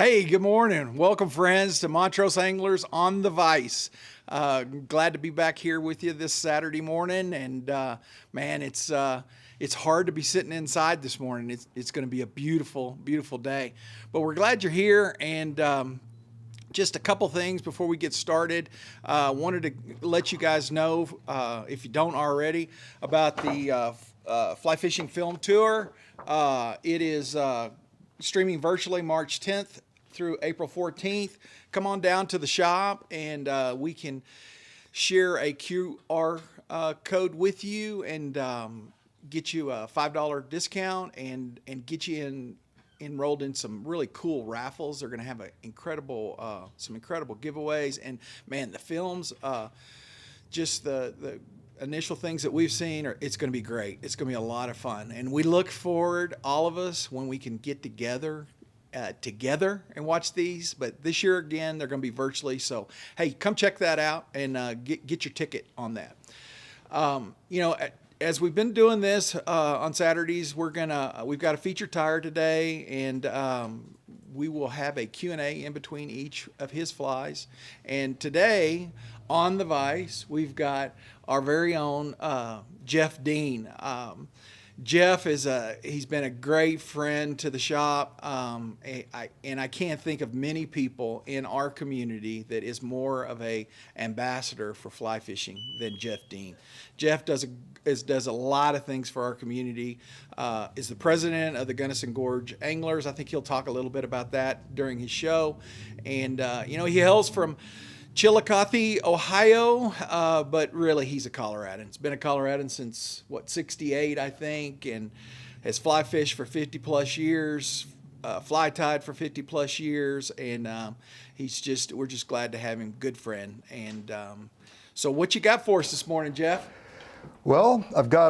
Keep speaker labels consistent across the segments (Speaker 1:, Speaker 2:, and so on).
Speaker 1: Hey, good morning. Welcome, friends, to Montrose Anglers On The Vise. Glad to be back here with you this Saturday morning. And man, it's hard to be sitting inside this morning. It's going to be a beautiful, beautiful day. But we're glad you're here. And just a couple things before we get started. Wanted to let you guys know, if you don't already, about the fly fishing film tour. It is streaming virtually March 10th through April 14th. Come on down to the shop and we can share a QR code with you and get you a $5 discount and get you enrolled in some really cool raffles. They're going to have some incredible giveaways, and man, the films, just the initial things that we've seen, it's going to be great. It's going to be a lot of fun, and we look forward, all of us, when we can get together and watch these. But this year again, they're going to be virtually. So hey, come check that out and get your ticket on that. As we've been doing this on Saturdays, we've got a feature tire today, and we will have a Q&A in between each of his flies. And today on the Vise, we've got our very own Jeff Dean. Jeff he's been a great friend to the shop, and I can't think of many people in our community that is more of a ambassador for fly fishing than Jeff Dean. Jeff does a lot of things for our community. Is the president of the Gunnison Gorge Anglers. I think he'll talk a little bit about that during his show. And he hails from Chillicothe, Ohio, but really he's a Coloradan. He's been a Coloradan since, 68, I think, and has fly fished for 50 plus years, fly tied for 50 plus years, and we're just glad to have him, good friend. And so what you got for us this morning, Jeff?
Speaker 2: Well, I've got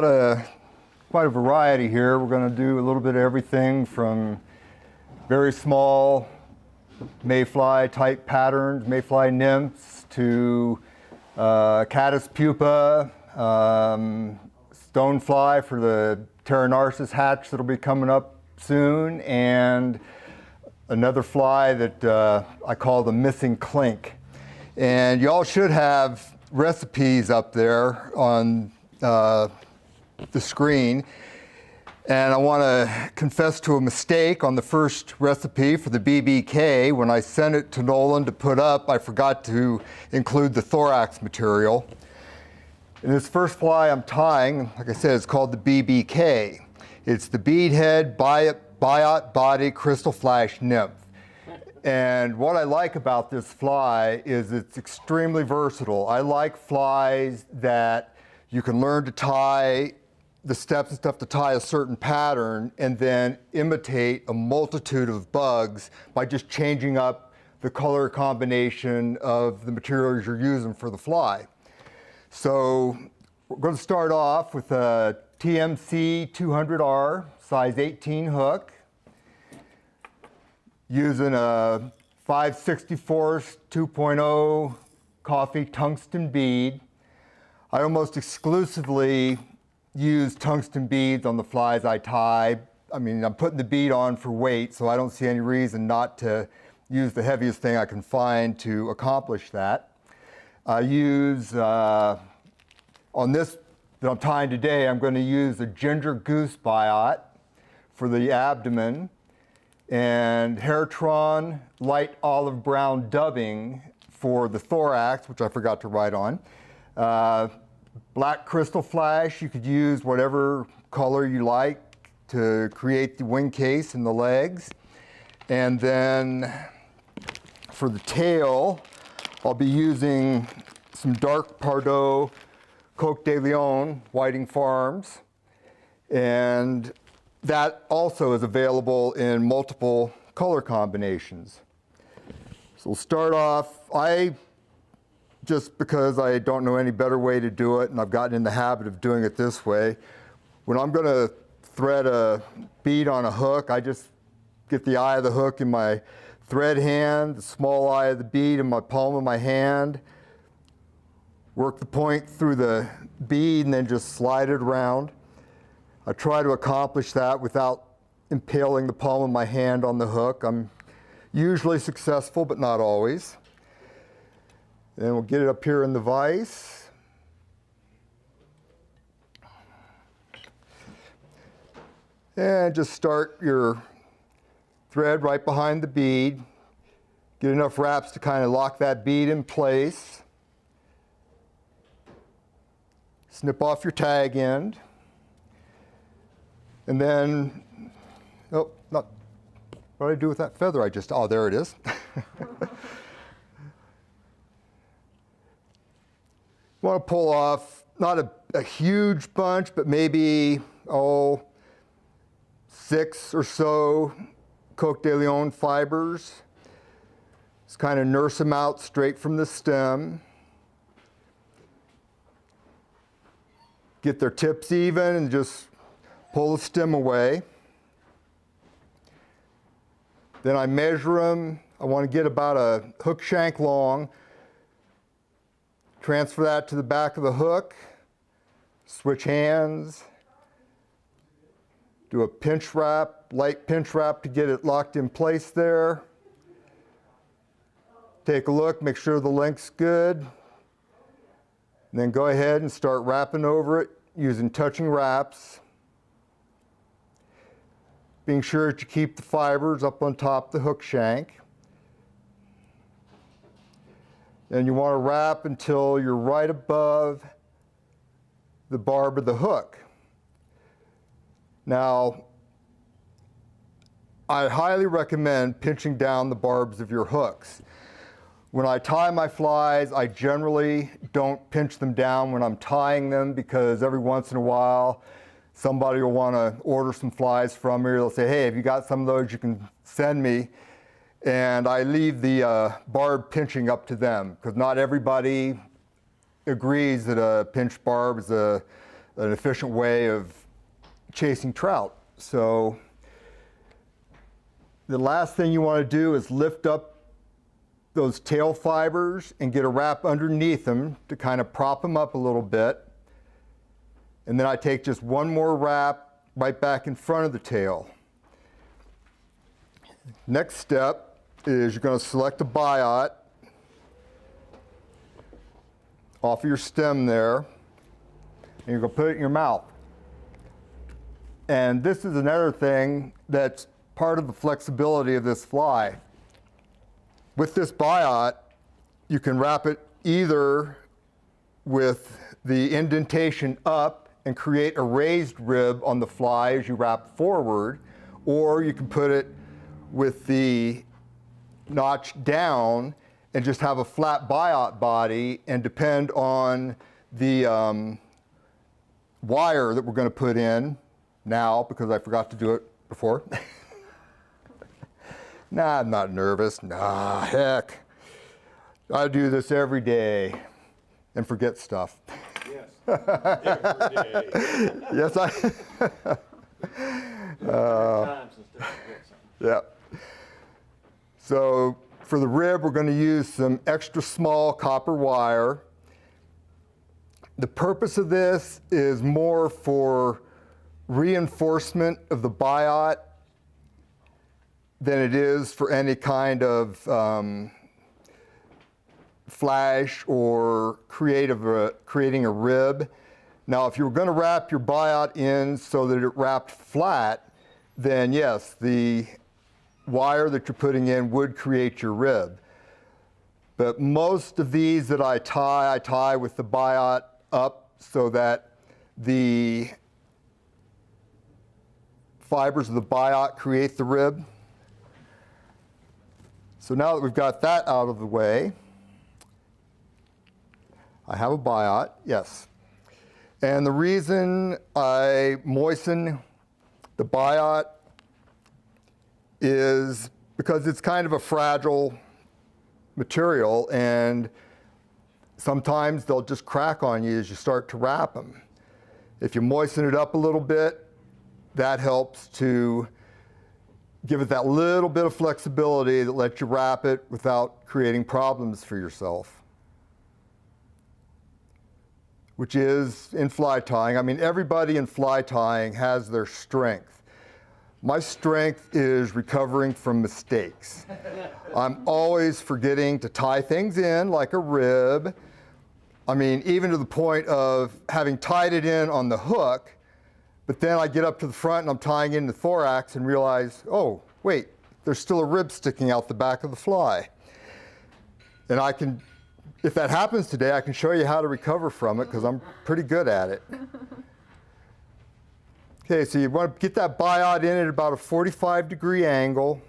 Speaker 2: quite a variety here. We're going to do a little bit of everything from very small mayfly type patterns, mayfly nymphs, to Caddis pupa, stonefly for the Pteronarcis hatch that'll be coming up soon, and another fly that I call the Missing Clink. And y'all should have recipes up there on the screen. And I want to confess to a mistake on the first recipe for the BBK. When I sent it to Nolan to put up, I forgot to include the thorax material. And this first fly I'm tying, like I said, it's called the BBK. It's the Bead head-biot body-krystal Flash Nymph. And what I like about this fly is it's extremely versatile. I like flies that you can learn to tie the steps and stuff to tie a certain pattern and then imitate a multitude of bugs by just changing up the color combination of the materials you're using for the fly. So we're going to start off with a TMC 200R size 18 hook, using a 5/64 2.0 coffee tungsten bead. I almost exclusively use tungsten beads on the flies I tie. I mean, I'm putting the bead on for weight, so I don't see any reason not to use the heaviest thing I can find to accomplish that. I use, on this that I'm tying today, I'm going to use a ginger goose biot for the abdomen, and Hairtron light olive brown dubbing for the thorax, which I forgot to write on. Black Krystal Flash, you could use whatever color you like to create the wing case and the legs. And then for the tail, I'll be using some dark Pardo Coq de Leon Whiting Farms. And that also is available in multiple color combinations. So we'll start off, just because I don't know any better way to do it, and I've gotten in the habit of doing it this way, when I'm going to thread a bead on a hook, I just get the eye of the hook in my thread hand, the small eye of the bead in my palm of my hand, work the point through the bead, and then just slide it around. I try to accomplish that without impaling the palm of my hand on the hook. I'm Usually successful, but not always. Then we'll get it up here in the vise. And just start your thread right behind the bead. Get enough wraps to kind of lock that bead in place. Snip off your tag end. And then, oh, not, what did I do with that feather? Oh, there it is. You want to pull off, not a huge bunch, but maybe, 6 or so Coq de Leon fibers. Just kind of nurse them out straight from the stem. Get their tips even and just pull the stem away. Then I measure them. I want to get about a hook shank long. Transfer that to the back of the hook. Switch hands. Do a pinch wrap, light pinch wrap to get it locked in place there. Take a look, make sure the length's good. And then go ahead and start wrapping over it using touching wraps. Being sure that you keep the fibers up on top of the hook shank. And you want to wrap until you're right above the barb of the hook. Now, I highly recommend pinching down the barbs of your hooks. When I tie my flies, I generally don't pinch them down when I'm tying them because every once in a while, somebody will want to order some flies from me. They'll say, hey, have you got some of those you can send me? And I leave the barb pinching up to them because not everybody agrees that a pinched barb is an efficient way of chasing trout. So the last thing you want to do is lift up those tail fibers and get a wrap underneath them to kind of prop them up a little bit. And then I take just one more wrap right back in front of the tail. Next step is you're going to select a biot off of your stem there, and you're going to put it in your mouth. And this is another thing that's part of the flexibility of this fly. With this biot, you can wrap it either with the indentation up and create a raised rib on the fly as you wrap forward, or you can put it with the notch down and just have a flat biot body and depend on the wire that we're going to put in now because I forgot to do it before. Nah, I'm not nervous. Nah, heck. I do this every day and forget stuff.
Speaker 1: Yes, every day.
Speaker 2: Yes, I. Yeah. So for the rib, we're going to use some extra small copper wire. The purpose of this is more for reinforcement of the biot than it is for any kind of flash or creating a rib. Now, if you were going to wrap your biot in so that it wrapped flat, then yes, the wire that you're putting in would create your rib. But most of these that I tie with the biot up so that the fibers of the biot create the rib. So now that we've got that out of the way, I have a biot, yes. And the reason I moisten the biot is because it's kind of a fragile material and sometimes they'll just crack on you as you start to wrap them. If you moisten it up a little bit, that helps to give it that little bit of flexibility that lets you wrap it without creating problems for yourself. Which is in fly tying. I mean, everybody in fly tying has their strength. My strength is recovering from mistakes. I'm always forgetting to tie things in like a rib. I mean, even to the point of having tied it in on the hook, but then I get up to the front and I'm tying in the thorax and realize, oh, wait, there's still a rib sticking out the back of the fly. And I can, if that happens today, I can show you how to recover from it because I'm pretty good at it. Okay, so you want to get that biot in at about a 45-degree angle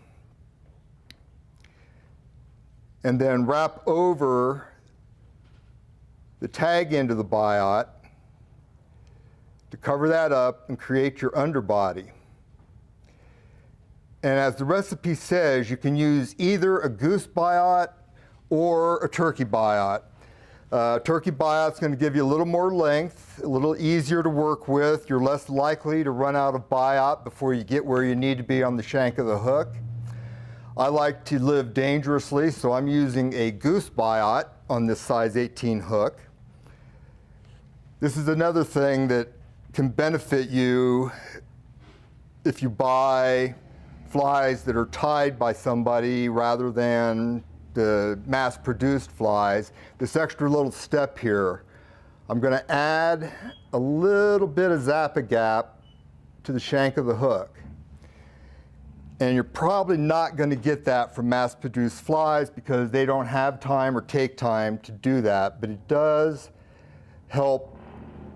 Speaker 2: and then wrap over the tag end of the biot to cover that up and create your underbody. And as the recipe says, you can use either a goose biot or a turkey biot. Turkey biot's going to give you a little more length, a little easier to work with. You're less likely to run out of biot before you get where you need to be on the shank of the hook. I like to live dangerously, so I'm using a goose biot on this size 18 hook. This is another thing that can benefit you if you buy flies that are tied by somebody rather than the mass-produced flies. This extra little step here, I'm going to add a little bit of Zap-A-Gap to the shank of the hook. And you're probably not going to get that from mass-produced flies because they don't have time or take time to do that, but it does help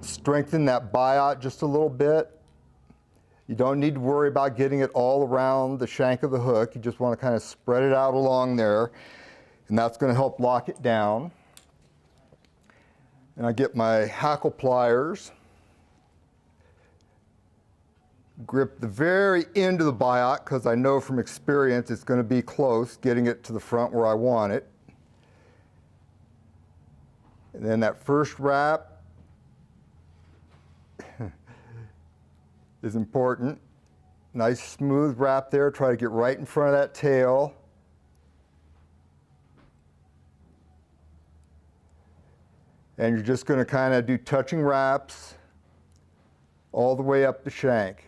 Speaker 2: strengthen that biot just a little bit. You don't need to worry about getting it all around the shank of the hook. You just want to kind of spread it out along there. And that's going to help lock it down. And I get my hackle pliers, grip the very end of the biot because I know from experience it's going to be close, getting it to the front where I want it. And then that first wrap is important. Nice smooth wrap there. Try to get right in front of that tail. And you're just going to kind of do touching wraps all the way up the shank.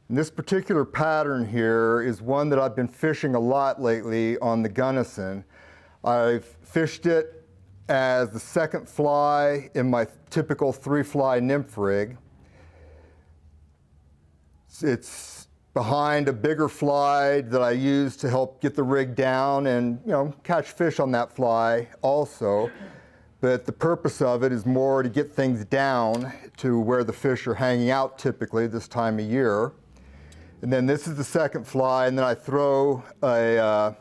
Speaker 2: And this particular pattern here is one that I've been fishing a lot lately on the Gunnison. I've fished it as the second fly in my typical 3-fly nymph rig. It's behind a bigger fly that I use to help get the rig down and, you know, catch fish on that fly also. But the purpose of it is more to get things down to where the fish are hanging out typically this time of year. And then this is the second fly, and then I throw a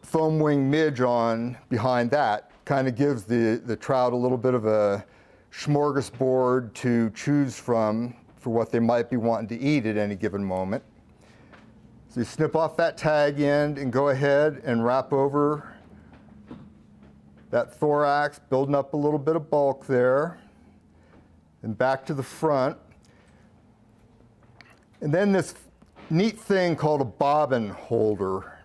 Speaker 2: foam wing midge on behind that. Kind of gives the trout a little bit of a smorgasbord to choose from for what they might be wanting to eat at any given moment. So you snip off that tag end and go ahead and wrap over that thorax, building up a little bit of bulk there, and back to the front. And then this neat thing called a bobbin holder.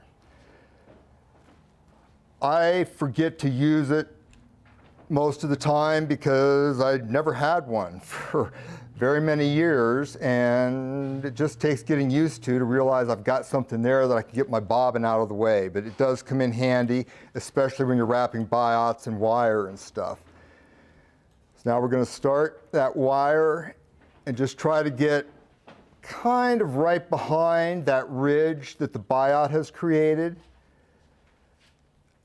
Speaker 2: I forget to use it most of the time because I never had one for very many years, and it just takes getting used to realize I've got something there that I can get my bobbin out of the way. But it does come in handy, especially when you're wrapping biots and wire and stuff. So now we're going to start that wire and just try to get kind of right behind that ridge that the biot has created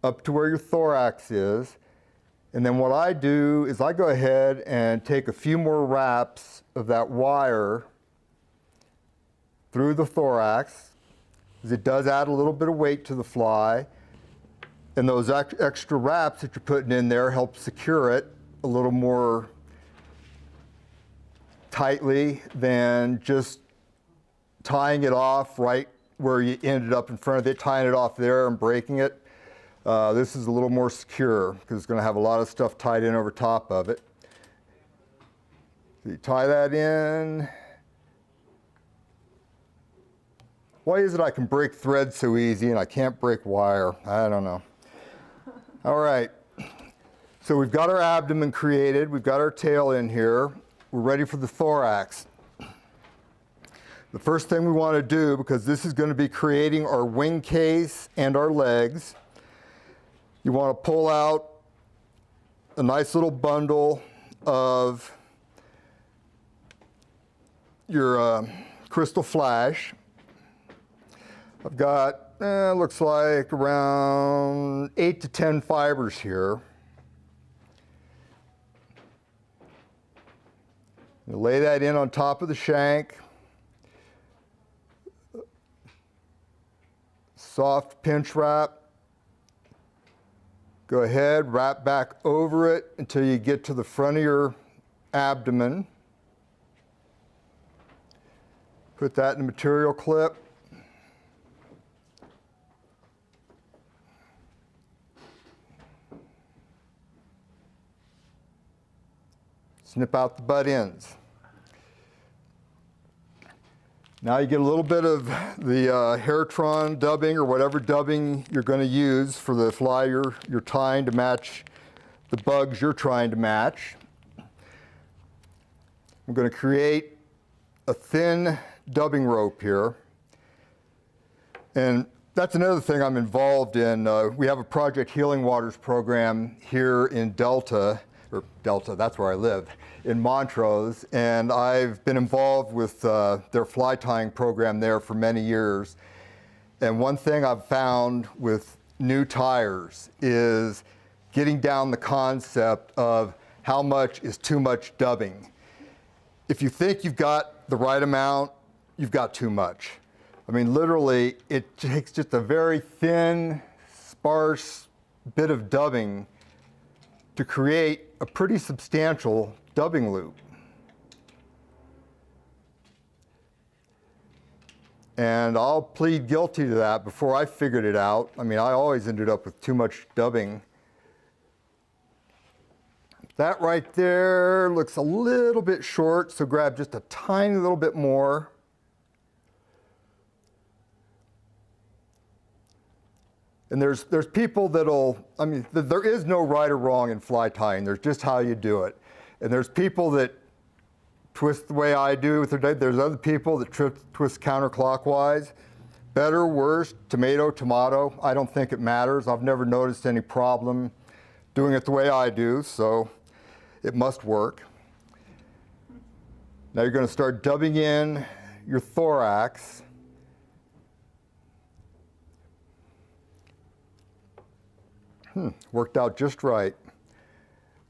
Speaker 2: up to where your thorax is. And then what I do is I go ahead and take a few more wraps of that wire through the thorax, because it does add a little bit of weight to the fly. And those extra wraps that you're putting in there help secure it a little more tightly than just tying it off right where you ended up in front of it, tying it off there and breaking it. This is a little more secure because it's going to have a lot of stuff tied in over top of it. So you tie that in. Why is it I can break thread so easy and I can't break wire? I don't know. All right. So we've got our abdomen created. We've got our tail in here. We're ready for the thorax. The first thing we want to do, because this is going to be creating our wing case and our legs, you want to pull out a nice little bundle of your Krystal Flash. I've got, looks like around 8 to 10 fibers here. You lay that in on top of the shank. Soft pinch wrap. Go ahead, wrap back over it until you get to the front of your abdomen. Put that in the material clip. Snip out the butt ends. Now you get a little bit of the Hairtron dubbing or whatever dubbing you're going to use for the fly you're tying to match the bugs you're trying to match. I'm going to create a thin dubbing rope here. And that's another thing I'm involved in. We have a Project Healing Waters program here in Delta, that's where I live, in Montrose, and I've been involved with their fly tying program there for many years. And one thing I've found with new tyers is getting down the concept of how much is too much dubbing. If you think you've got the right amount, you've got too much. I mean, literally, it takes just a very thin, sparse bit of dubbing to create a pretty substantial dubbing loop. And I'll plead guilty to that before I figured it out. I mean, I always ended up with too much dubbing. That right there looks a little bit short, so grab just a tiny little bit more. And there's people that'll, I mean, there is no right or wrong in fly tying. There's just how you do it. And there's people that twist the way I do with their, there's other people that twist counterclockwise. Better, worse, tomato, tomato, I don't think it matters. I've never noticed any problem doing it the way I do, so it must work. Now you're going to start dubbing in your thorax. Worked out just right.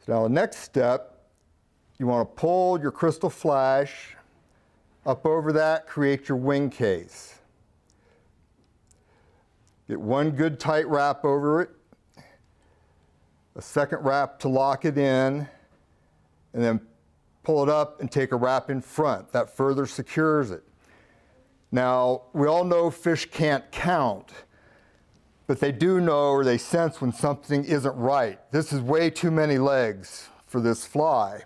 Speaker 2: So now the next step, you want to pull your Krystal Flash up over that, create your wing case. Get one good tight wrap over it, a second wrap to lock it in, and then pull it up and take a wrap in front. That further secures it. Now, we all know fish can't count, but they do know or they sense when something isn't right. This is way too many legs for this fly.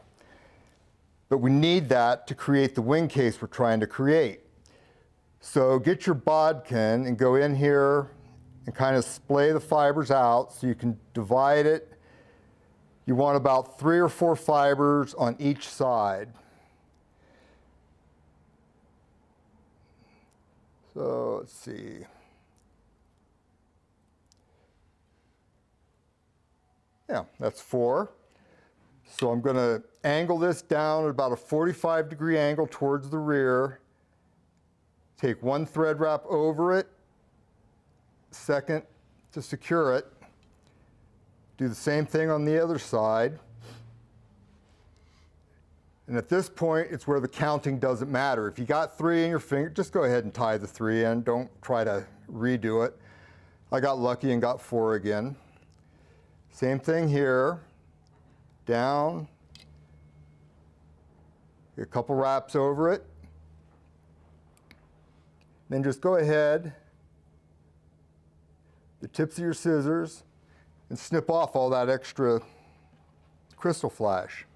Speaker 2: But we need that to create the wing case we're trying to create. So get your bodkin and go in here and kind of splay the fibers out so you can divide it. You want about 3 or 4 fibers on each side. So let's see. Yeah, that's 4. So I'm going to angle this down at about a 45-degree angle towards the rear. Take one thread wrap over it, second to secure it. Do the same thing on the other side. And at this point, it's where the counting doesn't matter. If you got 3 in your finger, just go ahead and tie the 3 in. Don't try to redo it. I got lucky and got 4 again. Same thing here, down, get a couple wraps over it, then just go ahead, the tips of your scissors, and snip off all that extra Krystal Flash.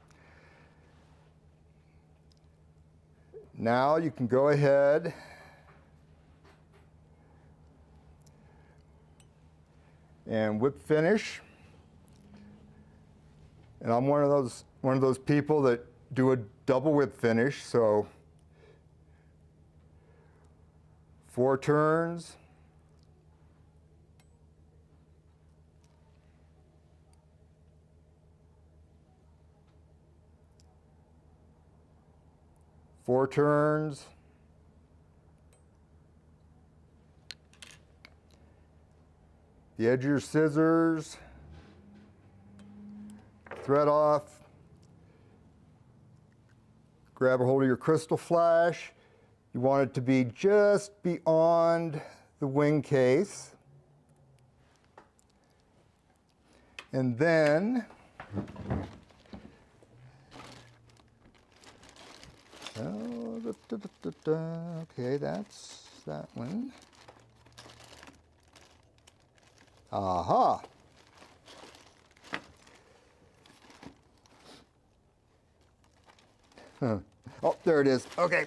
Speaker 2: Now you can go ahead and whip finish. And I'm one of those people that do a double whip finish, so 4 turns. Four turns. The edge of your scissors. Thread off. Grab a hold of your Krystal Flash. You want it to be just beyond the wing case. And then okay, that's that one. Aha. Oh, there it is. Okay.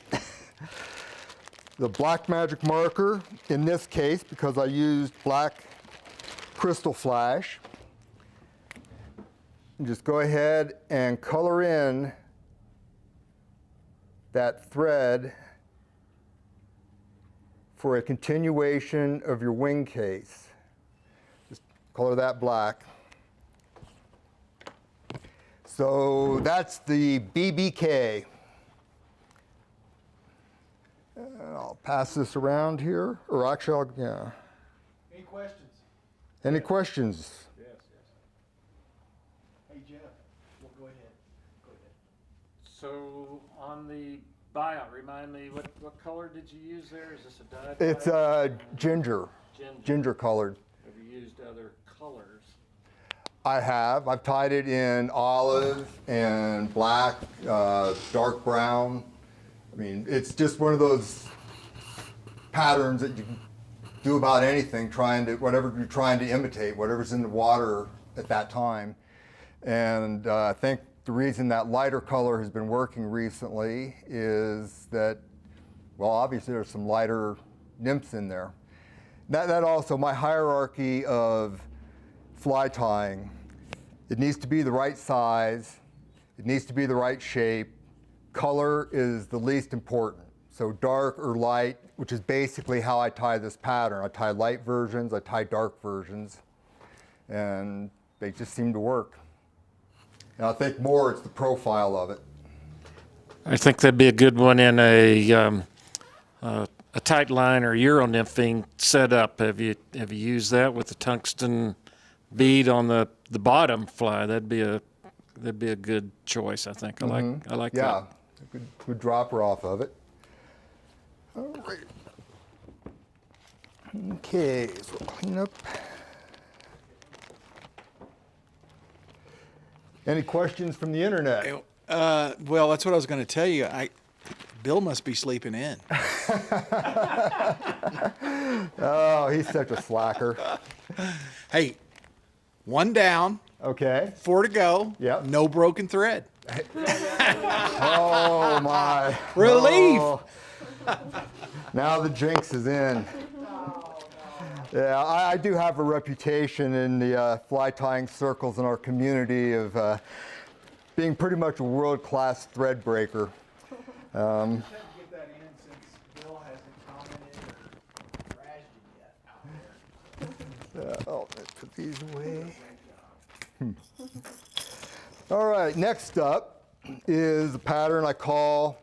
Speaker 2: The black magic marker, in this case, because I used black Krystal Flash, just go ahead and color in that thread for a continuation of your wing case. Just color that black. So that's the BBK. I'll pass this around here, or actually, yeah.
Speaker 1: Any questions?
Speaker 2: Any questions?
Speaker 1: Yes, yes. Hey, Jeff, well, go ahead. Go ahead.
Speaker 3: So on the biot, remind me, what color did you use there? Is this a dye?
Speaker 2: It's ginger. Ginger colored.
Speaker 3: Have you used other colors?
Speaker 2: I have. I've tied it in olive and black, dark brown. I mean, it's just one of those patterns that you can do about anything, whatever you're trying to imitate, whatever's in the water at that time. And I think the reason that lighter color has been working recently is that, well, obviously there's some lighter nymphs in there. That also, my hierarchy of fly tying, it needs to be the right size, it needs to be the right shape. Color is the least important. So dark or light, which is basically how I tie this pattern. I tie light versions, I tie dark versions, and they just seem to work. And I think more it's the profile of it.
Speaker 3: I think that'd be a good one in a tight line or Euro nymphing setup. Have you used that with the tungsten bead on the bottom fly? That'd be a good choice, I think. I like that.
Speaker 2: Yeah, a good dropper off of it. All right. Okay, so we'll clean up. Any questions from the internet?
Speaker 1: Well, that's what I was going to tell you. Bill must be sleeping in.
Speaker 2: Oh, he's such a slacker.
Speaker 1: Hey, 1 down.
Speaker 2: Okay.
Speaker 1: 4 to go.
Speaker 2: Yep.
Speaker 1: No broken thread.
Speaker 2: Oh, my.
Speaker 1: Relief.
Speaker 2: Oh. Now the jinx is in. Yeah, I do have a reputation in the fly tying circles in our community of being pretty much a world-class thread breaker.
Speaker 1: Get that in since Bill hasn't commented or trashed it yet out there.
Speaker 2: Let's put these away. All right, next up is a pattern I call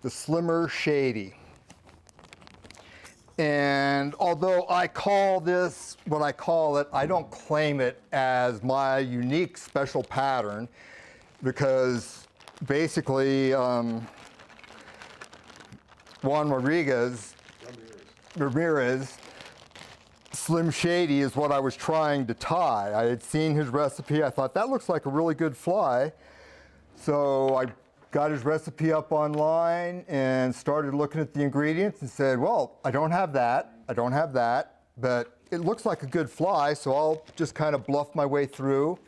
Speaker 2: the Slimmer Shady. And although I call this what I call it, I don't claim it as my unique special pattern because basically Juan Ramirez, Slim Shady is what I was trying to tie. I had seen his recipe. I thought that looks like a really good fly. So I got his recipe up online and started looking at the ingredients and said, well, I don't have that, but it looks like a good fly, so I'll just kind of bluff my way through.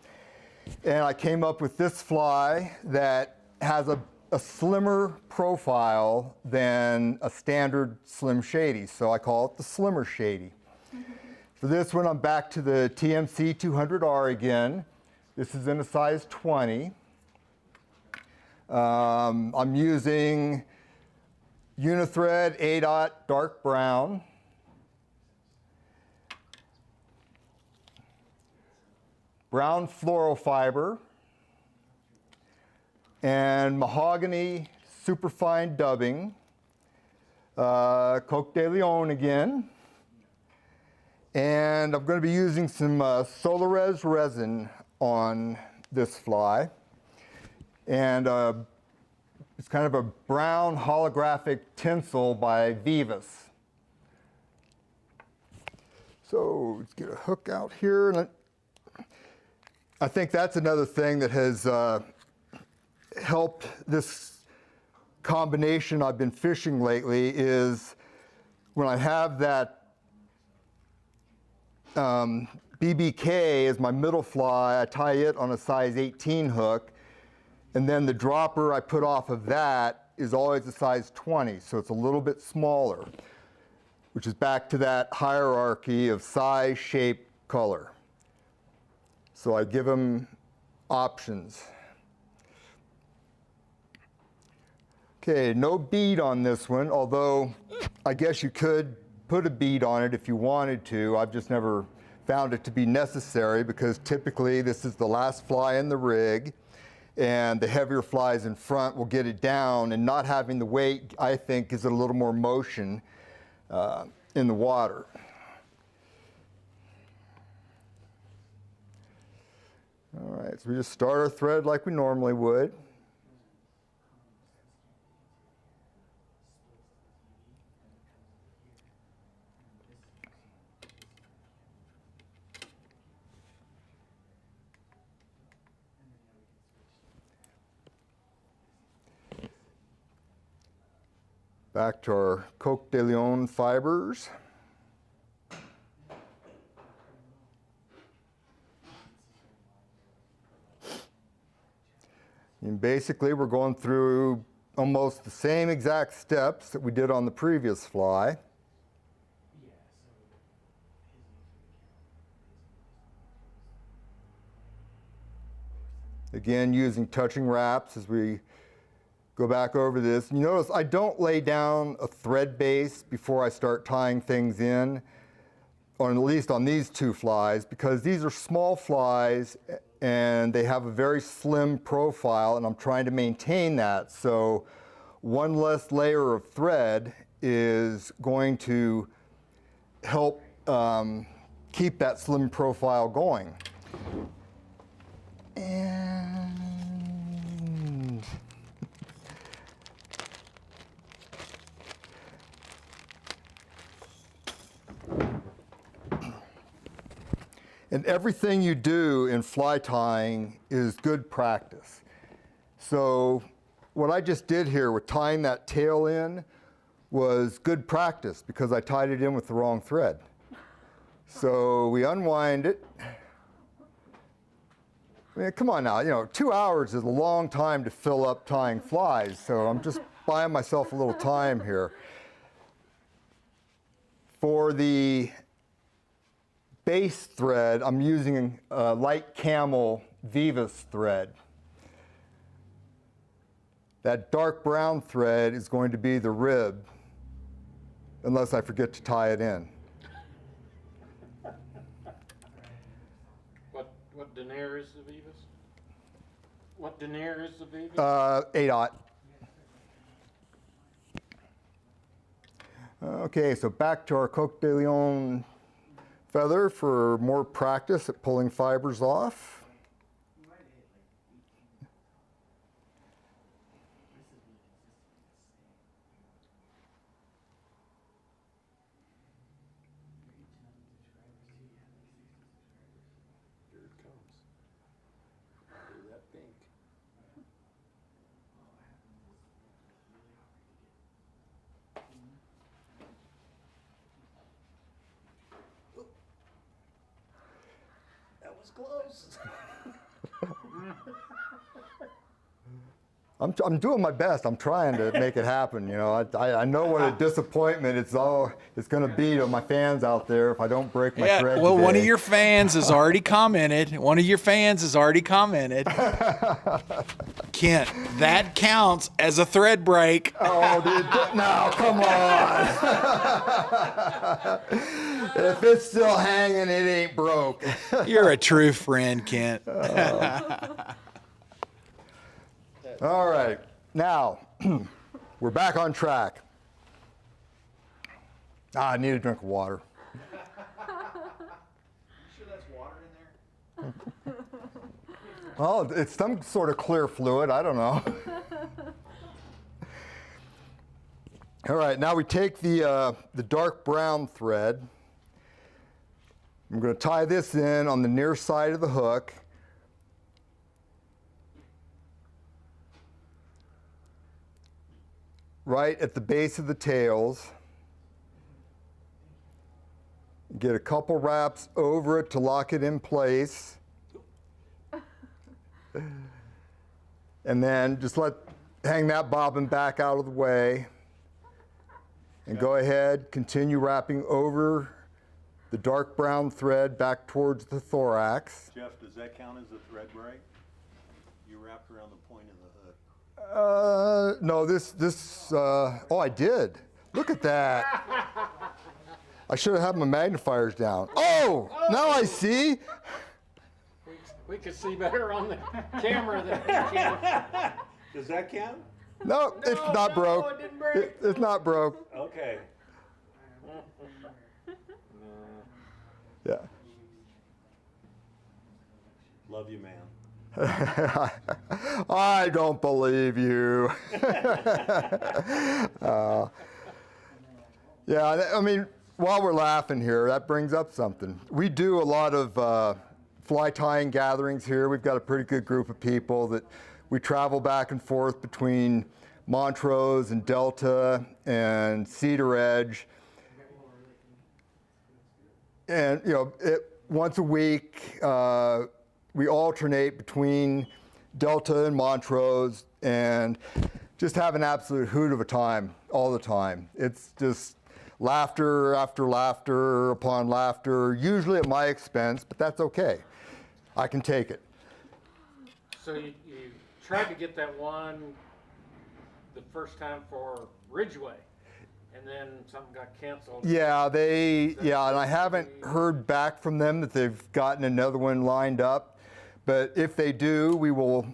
Speaker 2: And I came up with this fly that has a slimmer profile than a standard Slim Shady, so I call it the Slimmer Shady. For this one, I'm back to the TMC 200R again. This is in a size 20. I'm using UNI-Thread A-Dot dark brown. brown floral fiber, and mahogany superfine dubbing, Coq de Leon again, and I'm going to be using some Solarez resin on this fly, and it's kind of a brown holographic tinsel by Vivas. So let's get a hook out here. And I think that's another thing that has helped this combination I've been fishing lately is when I have that BBK as my middle fly, I tie it on a size 18 hook, and then the dropper I put off of that is always a size 20, so it's a little bit smaller, which is back to that hierarchy of size, shape, color. So I give them options. Okay, no bead on this one, although I guess you could put a bead on it if you wanted to. I've just never found it to be necessary because typically this is the last fly in the rig and the heavier flies in front will get it down, and not having the weight, I think, gives it a little more motion in the water. All right, so we just start our thread like we normally would. Back to our Coq de Leon Fibers. And basically we're going through almost the same exact steps that we did on the previous fly. Again, using touching wraps as we go back over this. And you notice I don't lay down a thread base before I start tying things in, or at least on these two flies, because these are small flies and they have a very slim profile, and I'm trying to maintain that. So one less layer of thread is going to help keep that slim profile going. And and everything you do in fly tying is good practice. So what I just did here with tying that tail in was good practice because I tied it in with the wrong thread. So we unwind it. I mean, come on now, you know, 2 hours is a long time to fill up tying flies, so I'm just buying myself a little time here. For the base thread, I'm using a light camel Vivas thread. That dark brown thread is going to be the rib, unless I forget to tie it in.
Speaker 3: What denier is the Vivas? What denier is the Vivas?
Speaker 2: 8/0. Okay, so back to our Coq de Leon feather for more practice at pulling fibers off.
Speaker 1: Here it comes. Ooh, that pink. That was close.
Speaker 2: I'm doing my best. I'm trying to make it happen. You know, I know what a disappointment it's going to be to my fans out there if I don't break my thread
Speaker 1: well,
Speaker 2: today.
Speaker 1: one of your fans has already commented. Kent, that counts as a thread break.
Speaker 2: Oh, dude, no, come on. If it's still hanging, it ain't broke.
Speaker 1: You're a true friend, Kent.
Speaker 2: All right, now we're back on track. I need a drink of water.
Speaker 1: You sure that's water in there?
Speaker 2: Oh, it's some sort of clear fluid. I don't know. All right, now we take the dark brown thread. I'm going to tie this in on the near side of the hook. Right at the base of the tails. Get a couple wraps over it to lock it in place. And then just hang that bobbin back out of the way. And go ahead, continue wrapping over the dark brown thread back towards the thorax.
Speaker 4: Jeff, does that count as a thread break? You wrapped around the point of the hook.
Speaker 2: No, oh, I did. Look at that. I should have had my magnifiers down. Oh, now I see.
Speaker 3: We could see better on the camera than you can.
Speaker 4: Does that count?
Speaker 2: No, it's not broke.
Speaker 3: it didn't break.
Speaker 2: It's not broke.
Speaker 4: Okay.
Speaker 2: Yeah.
Speaker 4: Love you, man.
Speaker 2: I don't believe you. Yeah, I mean, while we're laughing here, that brings up something. We do a lot of fly tying gatherings here. We've got a pretty good group of people that we travel back and forth between Montrose and Delta and Cedar Edge. And, you know, once a week, we alternate between Delta and Montrose and just have an absolute hoot of a time all the time. It's just laughter after laughter upon laughter, usually at my expense, but that's okay. I can take it.
Speaker 3: So you tried to get that one the first time for Ridgeway, and then something got canceled.
Speaker 2: Yeah, and I haven't heard back from them that they've gotten another one lined up. But if they do, we will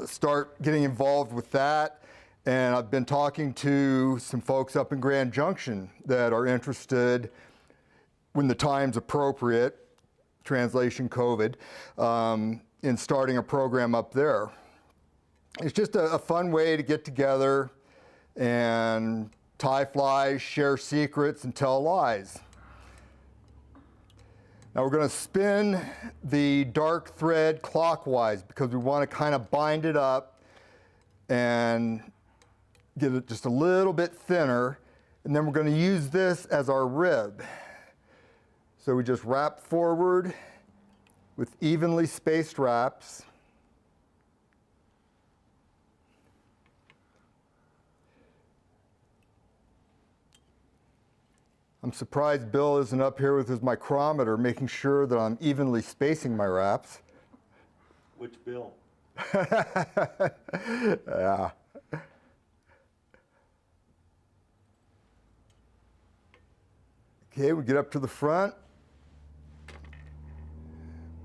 Speaker 2: start getting involved with that. And I've been talking to some folks up in Grand Junction that are interested, when the time's appropriate, translation COVID, in starting a program up there. It's just a fun way to get together and tie flies, share secrets, and tell lies. Now we're going to spin the dark thread clockwise because we want to kind of bind it up and get it just a little bit thinner. And then we're going to use this as our rib. So we just wrap forward with evenly spaced wraps. I'm surprised Bill isn't up here with his micrometer making sure that I'm evenly spacing my wraps.
Speaker 4: Which Bill?
Speaker 2: Yeah. Okay, we get up to the front.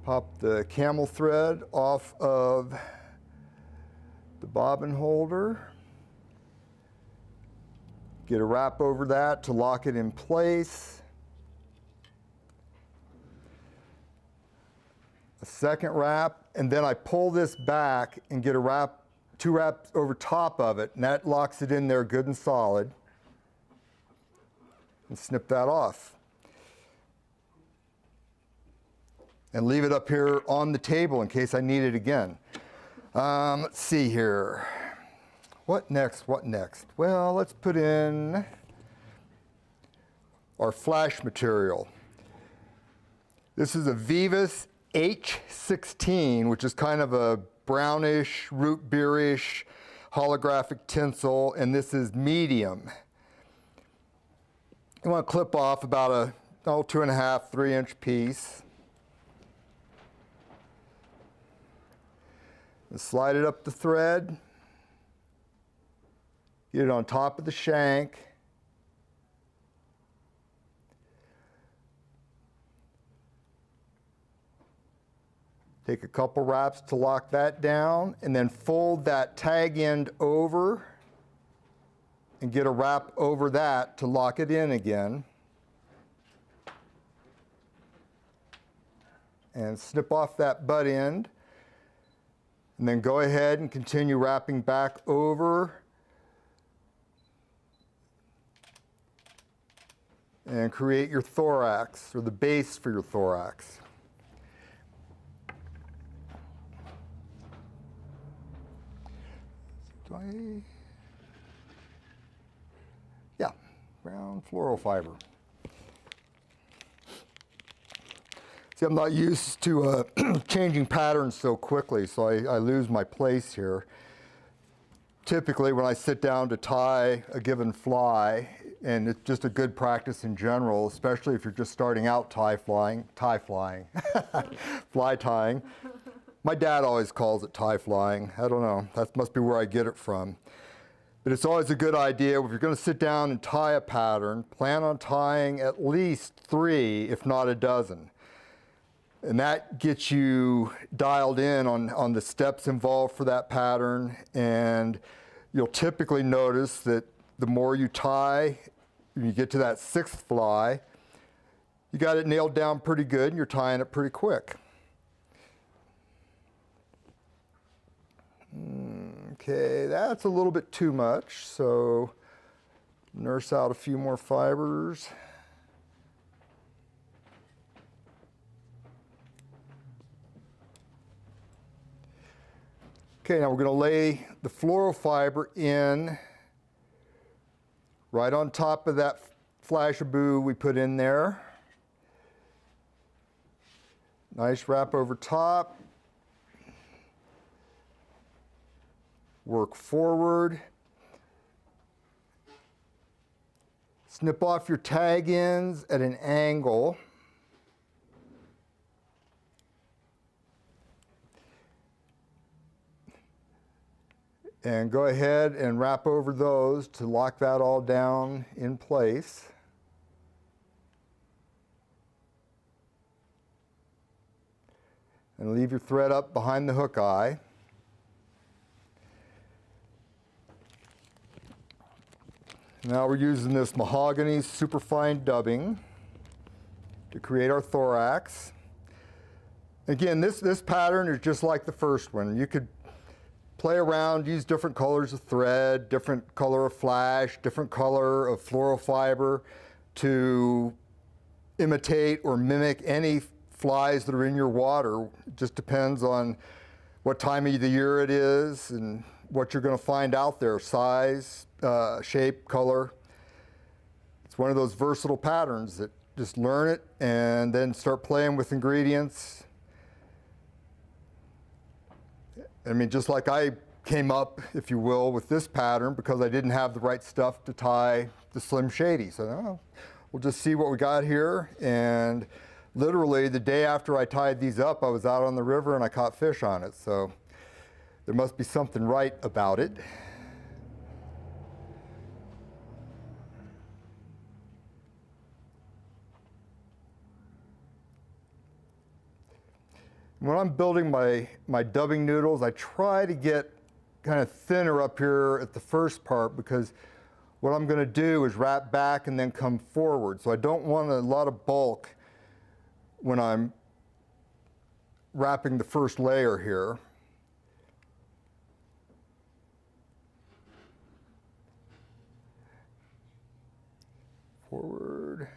Speaker 2: Pop the camel thread off of the bobbin holder. Get a wrap over that to lock it in place. A second wrap, and then I pull this back and get a wrap, 2 wraps over top of it, and that locks it in there good and solid. And snip that off. And leave it up here on the table in case I need it again. Let's see here. What next? What next? Well, let's put in our flash material. This is a Vivus H16, which is kind of a brownish, root beerish, holographic tinsel, and this is medium. You want to clip off about a 2.5, 3-inch piece. And slide it up the thread. Get it on top of the shank. Take a couple wraps to lock that down, and then fold that tag end over and get a wrap over that to lock it in again. And snip off that butt end, and then go ahead and continue wrapping back over and create your thorax, or the base for your thorax. Yeah, brown floral fiber. See, I'm not used to changing patterns so quickly, so I lose my place here. Typically, when I sit down to tie a given fly, and it's just a good practice in general, especially if you're just starting out fly tying. My dad always calls it tie flying. I don't know, that must be where I get it from. But it's always a good idea, if you're going to sit down and tie a pattern, plan on tying at least 3, if not a dozen. And that gets you dialed in on the steps involved for that pattern. And you'll typically notice that the more you tie, when you get to that 6th fly, you got it nailed down pretty good and you're tying it pretty quick. Okay, that's a little bit too much, so nurse out a few more fibers. Okay, now we're going to lay the floral fiber in right on top of that flashaboo we put in there. Nice wrap over top. Work forward. Snip off your tag ends at an angle. And go ahead and wrap over those to lock that all down in place. And leave your thread up behind the hook eye. Now we're using this mahogany superfine dubbing to create our thorax. Again, this pattern is just like the first one. You could play around, use different colors of thread, different color of flash, different color of floral fiber to imitate or mimic any flies that are in your water. It just depends on what time of the year it is and what you're going to find out there, size, shape, color. It's one of those versatile patterns that just learn it and then start playing with ingredients. I mean, just like I came up, if you will, with this pattern because I didn't have the right stuff to tie the Slim Shady. So oh, we'll just see what we got here. And literally the day after I tied these up, I was out on the river and I caught fish on it. So there must be something right about it. When I'm building my dubbing noodles, I try to get kind of thinner up here at the first part because what I'm going to do is wrap back and then come forward. So I don't want a lot of bulk when I'm wrapping the first layer here. Forward.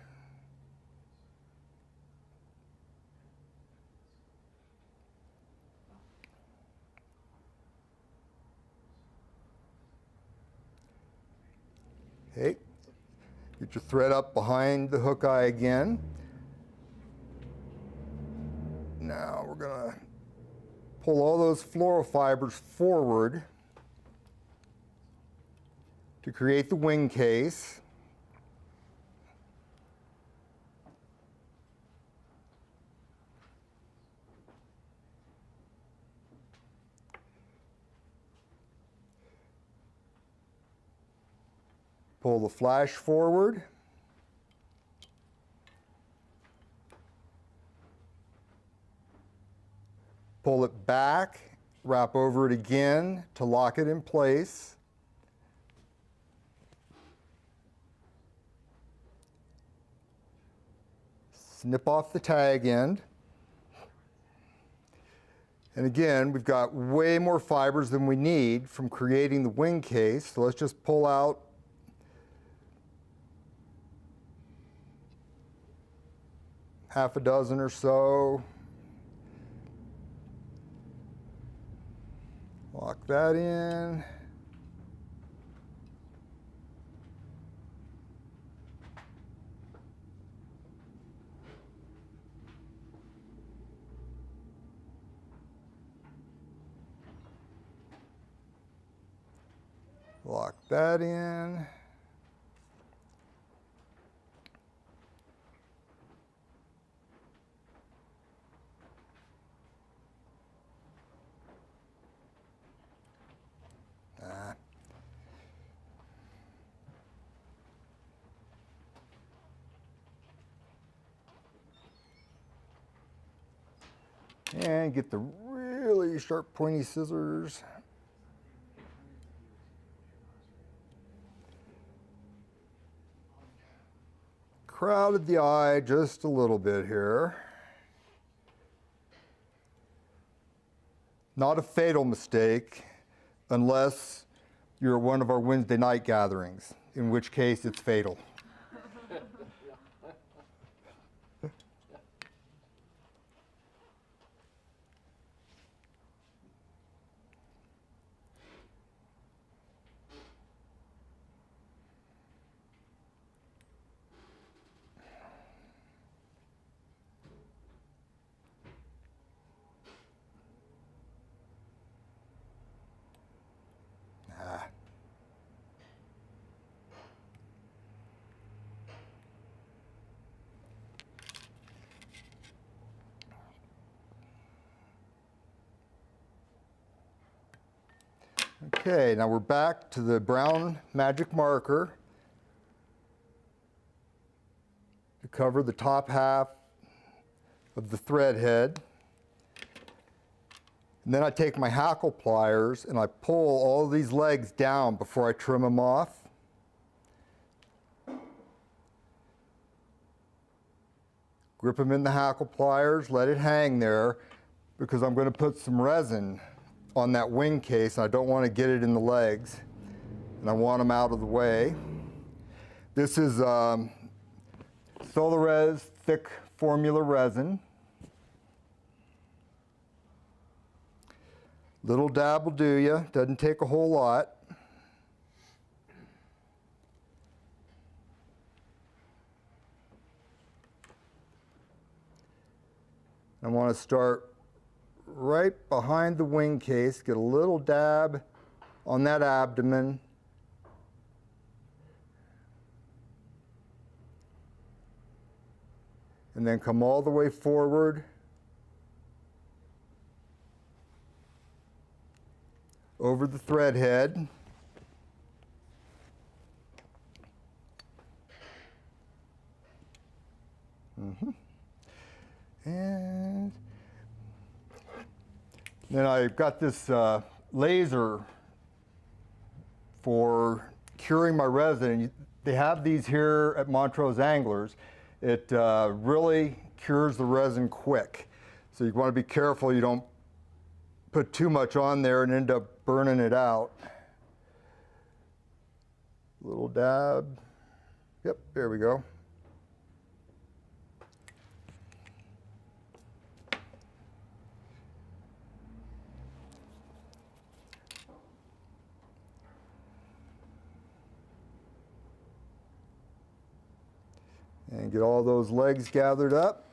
Speaker 2: Okay, get your thread up behind the hook eye again. Now we're gonna pull all those floral fibers forward to create the wing case. Pull the flash forward. Pull it back, wrap over it again to lock it in place. Snip off the tag end. And again, we've got way more fibers than we need from creating the wing case, so let's just pull out half a dozen or so. Lock that in. Lock that in. And get the really sharp pointy scissors. Crowded the eye just a little bit here. Not a fatal mistake unless you're at one of our Wednesday night gatherings, in which case it's fatal. Okay, now we're back to the brown magic marker to cover the top half of the thread head. And then I take my hackle pliers and I pull all these legs down before I trim them off. Grip them in the hackle pliers, let it hang there because I'm going to put some resin on that wing case, and I don't want to get it in the legs, and I want them out of the way. This is Solarez thick formula resin. Little dab will do ya, doesn't take a whole lot. I want to start right behind the wing case, get a little dab on that abdomen. And then come all the way forward over the thread head. And then I've got this laser for curing my resin. They have these here at Montrose Anglers. It really cures the resin quick. So you want to be careful you don't put too much on there and end up burning it out. Little dab. Yep, there we go. And get all those legs gathered up.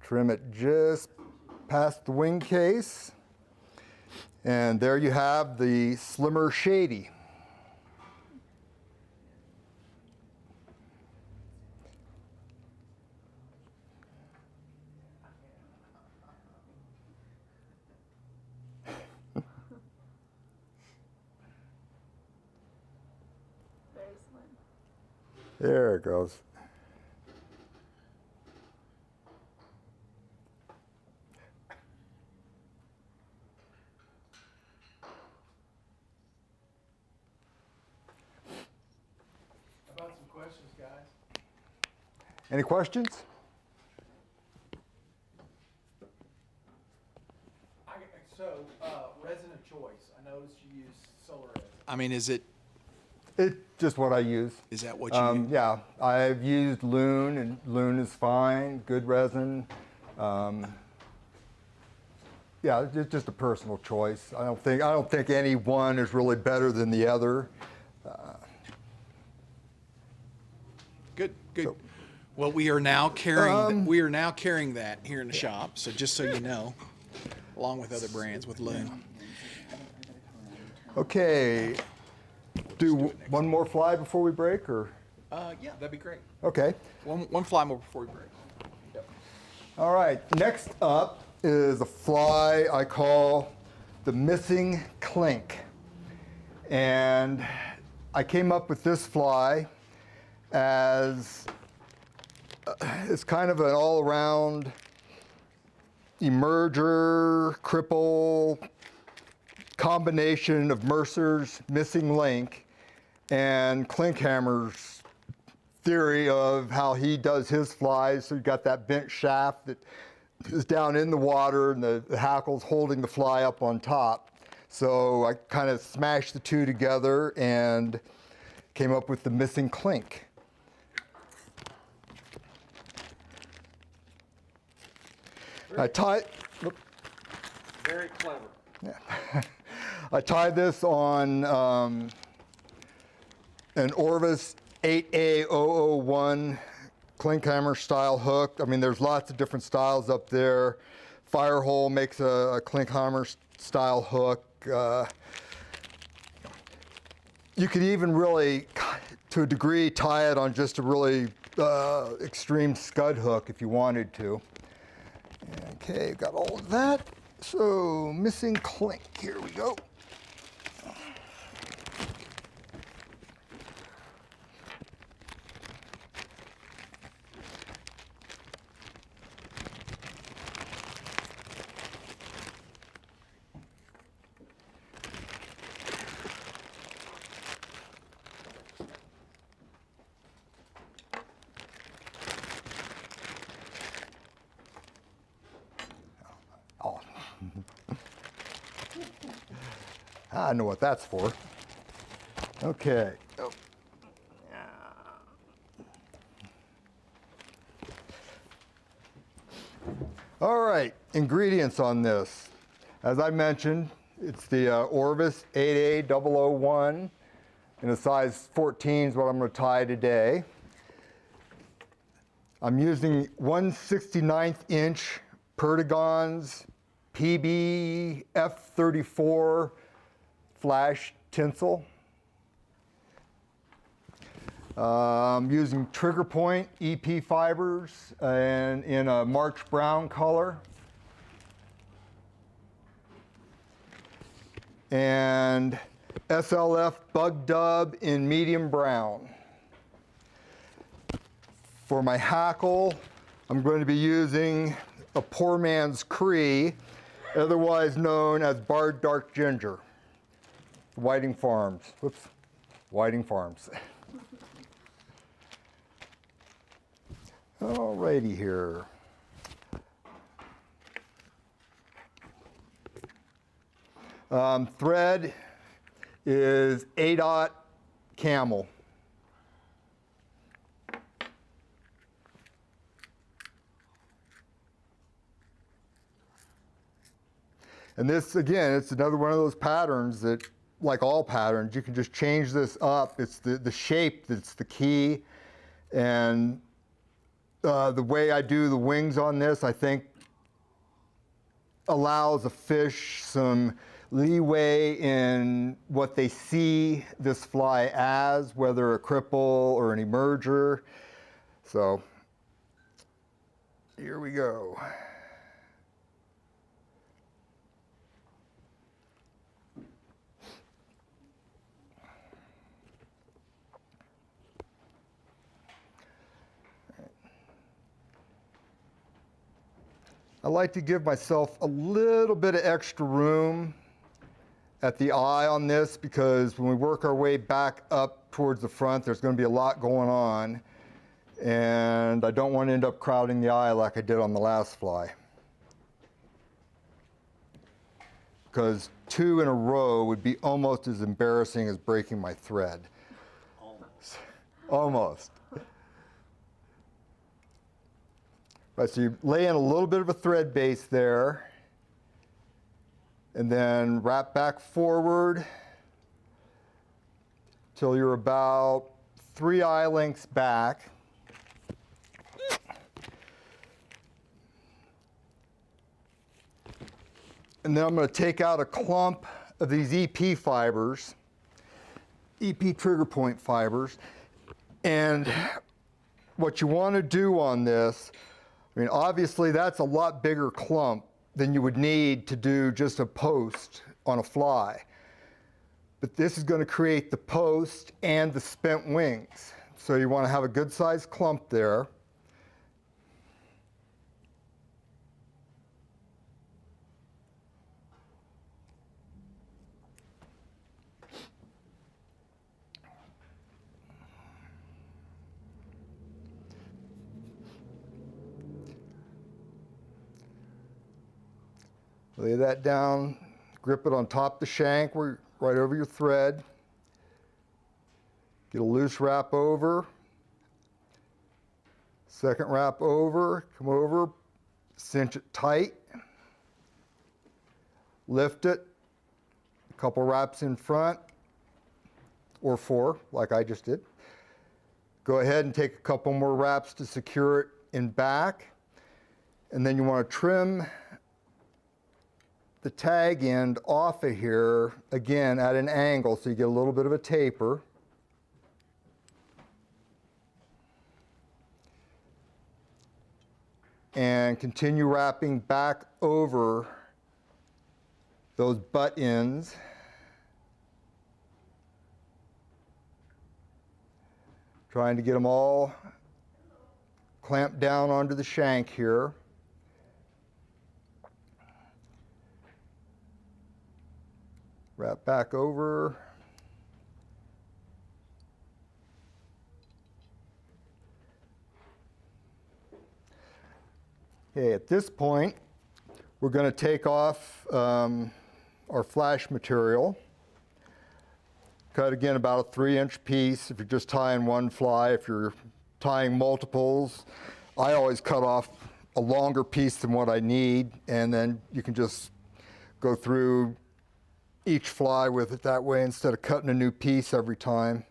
Speaker 2: Trim it just past the wing case. And there you have the slimmer Shady.
Speaker 5: Very slim.
Speaker 2: There it goes.
Speaker 1: How about some questions, guys?
Speaker 2: Any questions?
Speaker 1: So, resin of choice. I noticed you use Solarez. I mean, is
Speaker 2: It's just what I use.
Speaker 1: that what you use?
Speaker 2: Yeah, I've used Loon, and Loon is fine, good resin. Yeah, it's just a personal choice. I don't think any one is really better than the other.
Speaker 1: Good, good.
Speaker 2: So-
Speaker 1: Well, we are now carrying that here in the shop. So just so you know, along with other brands with Loon.
Speaker 2: Okay, do one more fly before we break, or?
Speaker 1: Yeah, that'd be great.
Speaker 2: Okay.
Speaker 1: One fly more before we break. Yep.
Speaker 2: All right, next up is a fly I call the Missing Clink. And I came up with this fly as it's kind of an all-around emerger, cripple, combination of Mercer's Missing Link and Klinkhammer's theory of how he does his flies. So you've got that bent shaft that is down in the water and the hackle's holding the fly up on top. So I kind of smashed the two together and came up with the Missing Clink. I tied.
Speaker 3: Very clever.
Speaker 2: I tied this on an Orvis 8A001 Klinkhammer style hook. I mean, there's lots of different styles up there. Firehole makes a Klinkhammer style hook. You could even really, to a degree, tie it on just a really extreme scud hook if you wanted to. Okay, got all of that. So, Missing Clink, here we go. Oh. I know what that's for. Okay. Oh. All right, ingredients on this. As I mentioned, it's the Orvis 8A001 in a size 14 is what I'm going to tie today. I'm using 1/69 inch Perdigons PB F34 flash tinsel. I'm using trigger point EP fibers and in a March brown color. And SLF bug dub in medium brown. For my hackle, I'm going to be using a poor man's Cree, otherwise known as Barred Dark Ginger. Whiting Farms. Whoops. Whiting Farms. Alrighty here. Thread is head-biot Camrl. And this, again, it's another one of those patterns that, like all patterns, you can just change this up. It's the shape that's the key. And the way I do the wings on this, I think allows a fish some leeway in what they see this fly as, whether a cripple or an emerger. So here we go. I like to give myself a little bit of extra room at the eye on this, because when we work our way back up towards the front, there's going to be a lot going on, and I don't want to end up crowding the eye like I did on the last fly, because 2 in a row would be almost as embarrassing as breaking my thread.
Speaker 4: Almost.
Speaker 2: Almost. Right, so you lay in a little bit of a thread base there, and then wrap back forward till you're about 3 eye lengths back. And then I'm going to take out a clump of these EP fibers, EP trigger point fibers. And what you want to do on this, I mean, obviously that's a lot bigger clump than you would need to do just a post on a fly. But this is going to create the post and the spent wings. So you want to have a good sized clump there. Lay that down, grip it on top of the shank, right over your thread. Get a loose wrap over. Second wrap over, come over, cinch it tight. Lift it, a couple wraps in front, or 4, like I just did. Go ahead and take a couple more wraps to secure it in back. And then you want to trim the tag end off of here, again at an angle, so you get a little bit of a taper. And continue wrapping back over those butt ends. Trying to get them all clamped down onto the shank here. Wrap back over. Okay, at this point, we're going to take off our flash material. Cut again about a 3-inch piece if you're just tying one fly. If you're tying multiples, I always cut off a longer piece than what I need, and then you can just go through each fly with it that way instead of cutting a new piece every time.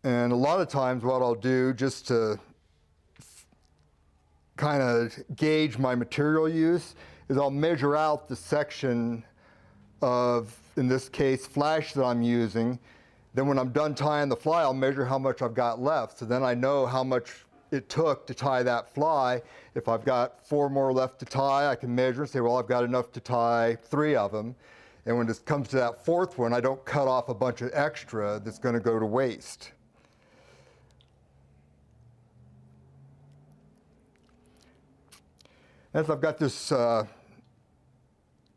Speaker 2: And a lot of times what I'll do, just to kind of gauge my material use, is I'll measure out the section of, in this case, flash that I'm using. Then when I'm done tying the fly, I'll measure how much I've got left. So then I know how much it took to tie that fly. If I've got 4 more left to tie, I can measure and say, well, I've got enough to tie 3 of them. And when it comes to that 4th one, I don't cut off a bunch of extra that's going to go to waste. As I've got this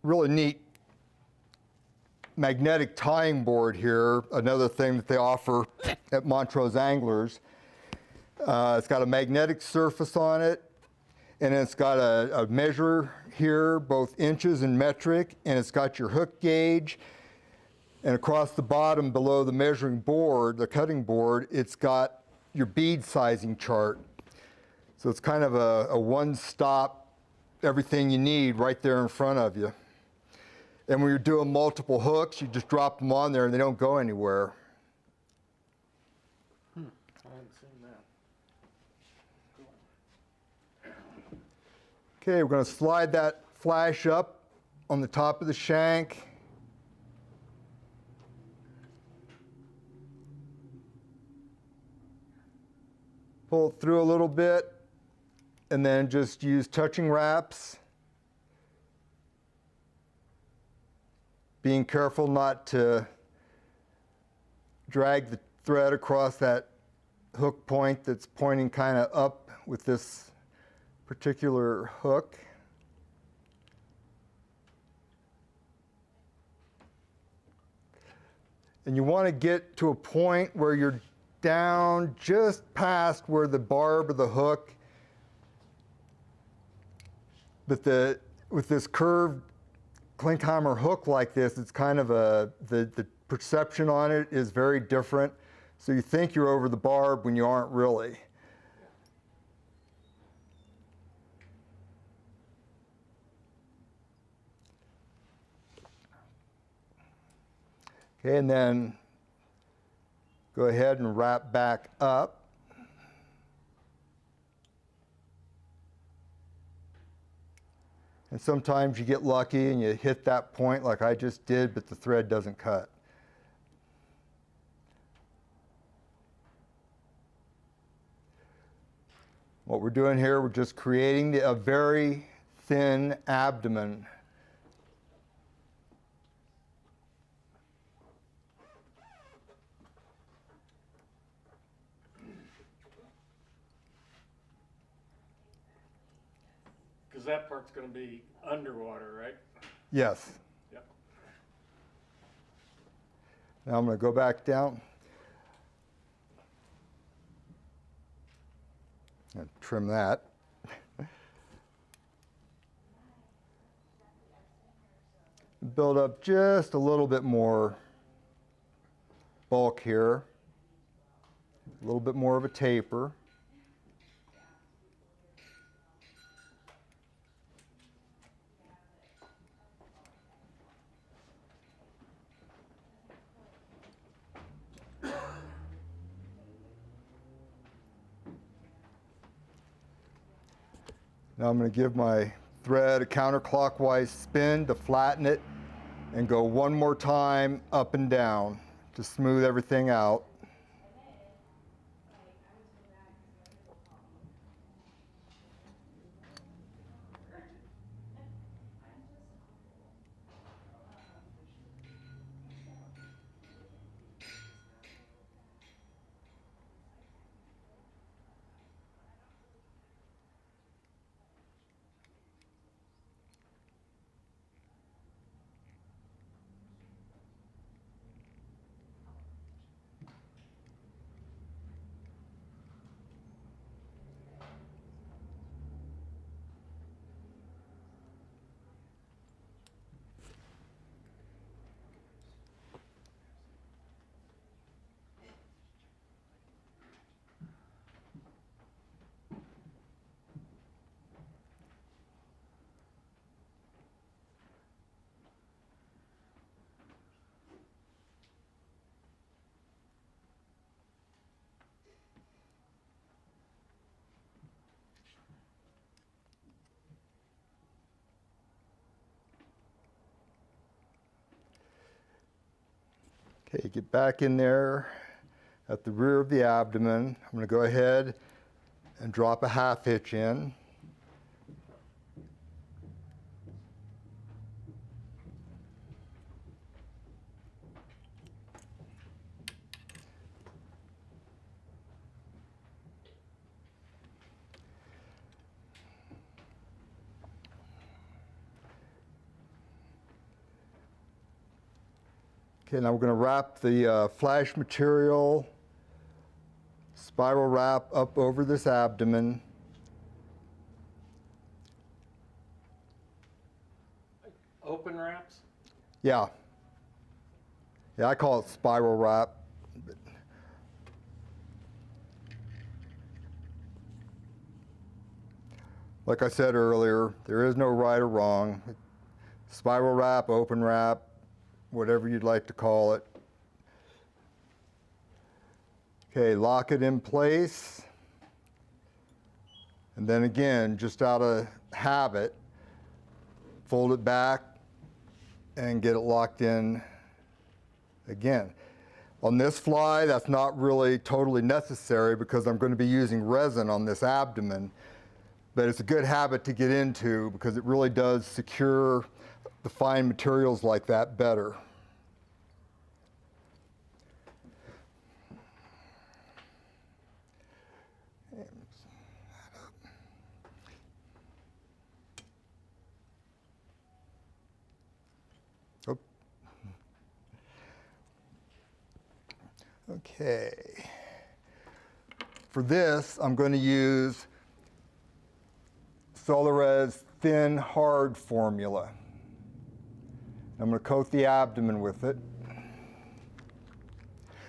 Speaker 2: really neat magnetic tying board here, another thing that they offer at Montrose Anglers. It's got a magnetic surface on it, and it's got a measure here, both inches and metric, and it's got your hook gauge. And across the bottom below the measuring board, the cutting board, it's got your bead sizing chart. So it's kind of a one-stop, everything you need right there in front of you. And when you're doing multiple hooks, you just drop them on there and they don't go anywhere.
Speaker 3: I haven't seen that.
Speaker 2: Okay, we're going to slide that flash up on the top of the shank. Pull it through a little bit, and then just use touching wraps. Being careful not to drag the thread across that hook point that's pointing kind of up with this particular hook. And you want to get to a point where you're down just past where the barb of the hook, but with this curved Klinkheimer hook like this, it's kind of the perception on it is very different. So you think you're over the barb when you aren't really. Okay, and then go ahead and wrap back up. And sometimes you get lucky and you hit that point like I just did, but the thread doesn't cut. What we're doing here, we're just creating a very thin abdomen.
Speaker 3: Because that part's going to be underwater, right?
Speaker 2: Yes.
Speaker 3: Yep.
Speaker 2: Now I'm going to go back down and trim that. Build up just a little bit more bulk here, a little bit more of a taper. Now I'm going to give my thread a counterclockwise spin to flatten it and go one more time up and down to smooth everything out. Okay, get back in there at the rear of the abdomen. I'm going to go ahead and drop a half hitch in. Okay, now we're going to wrap the flash material, spiral wrap up over this abdomen.
Speaker 3: Open wraps?
Speaker 2: Yeah. Yeah, I call it spiral wrap. Like I said earlier, there is no right or wrong. Spiral wrap, open wrap, whatever you'd like to call it. Okay, lock it in place. And then again, just out of habit, fold it back and get it locked in again. On this fly, that's not really totally necessary because I'm going to be using resin on this abdomen, but it's a good habit to get into because it really does secure the fine materials like that better. Oh. Okay. For this, I'm going to use Solarez thin hard formula. I'm going to coat the abdomen with it.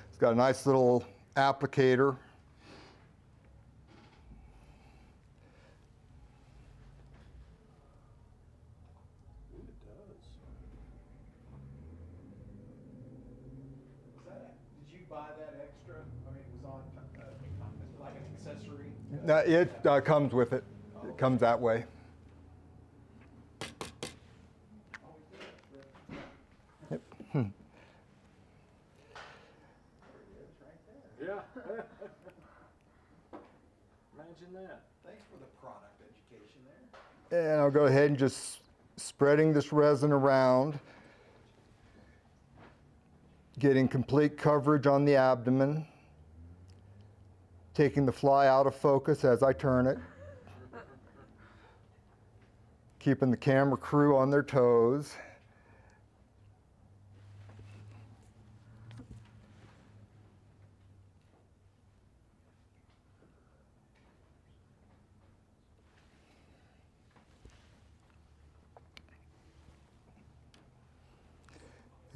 Speaker 2: It's got a nice little applicator.
Speaker 4: It does.
Speaker 1: Did you buy that extra? I mean, it was on like an accessory.
Speaker 2: No, it comes with it. It comes that way. Yep.
Speaker 3: Yeah. Imagine that.
Speaker 1: Thanks for the product education there.
Speaker 2: And I'll go ahead and just spreading this resin around, getting complete coverage on the abdomen, taking the fly out of focus as I turn it, keeping the camera crew on their toes.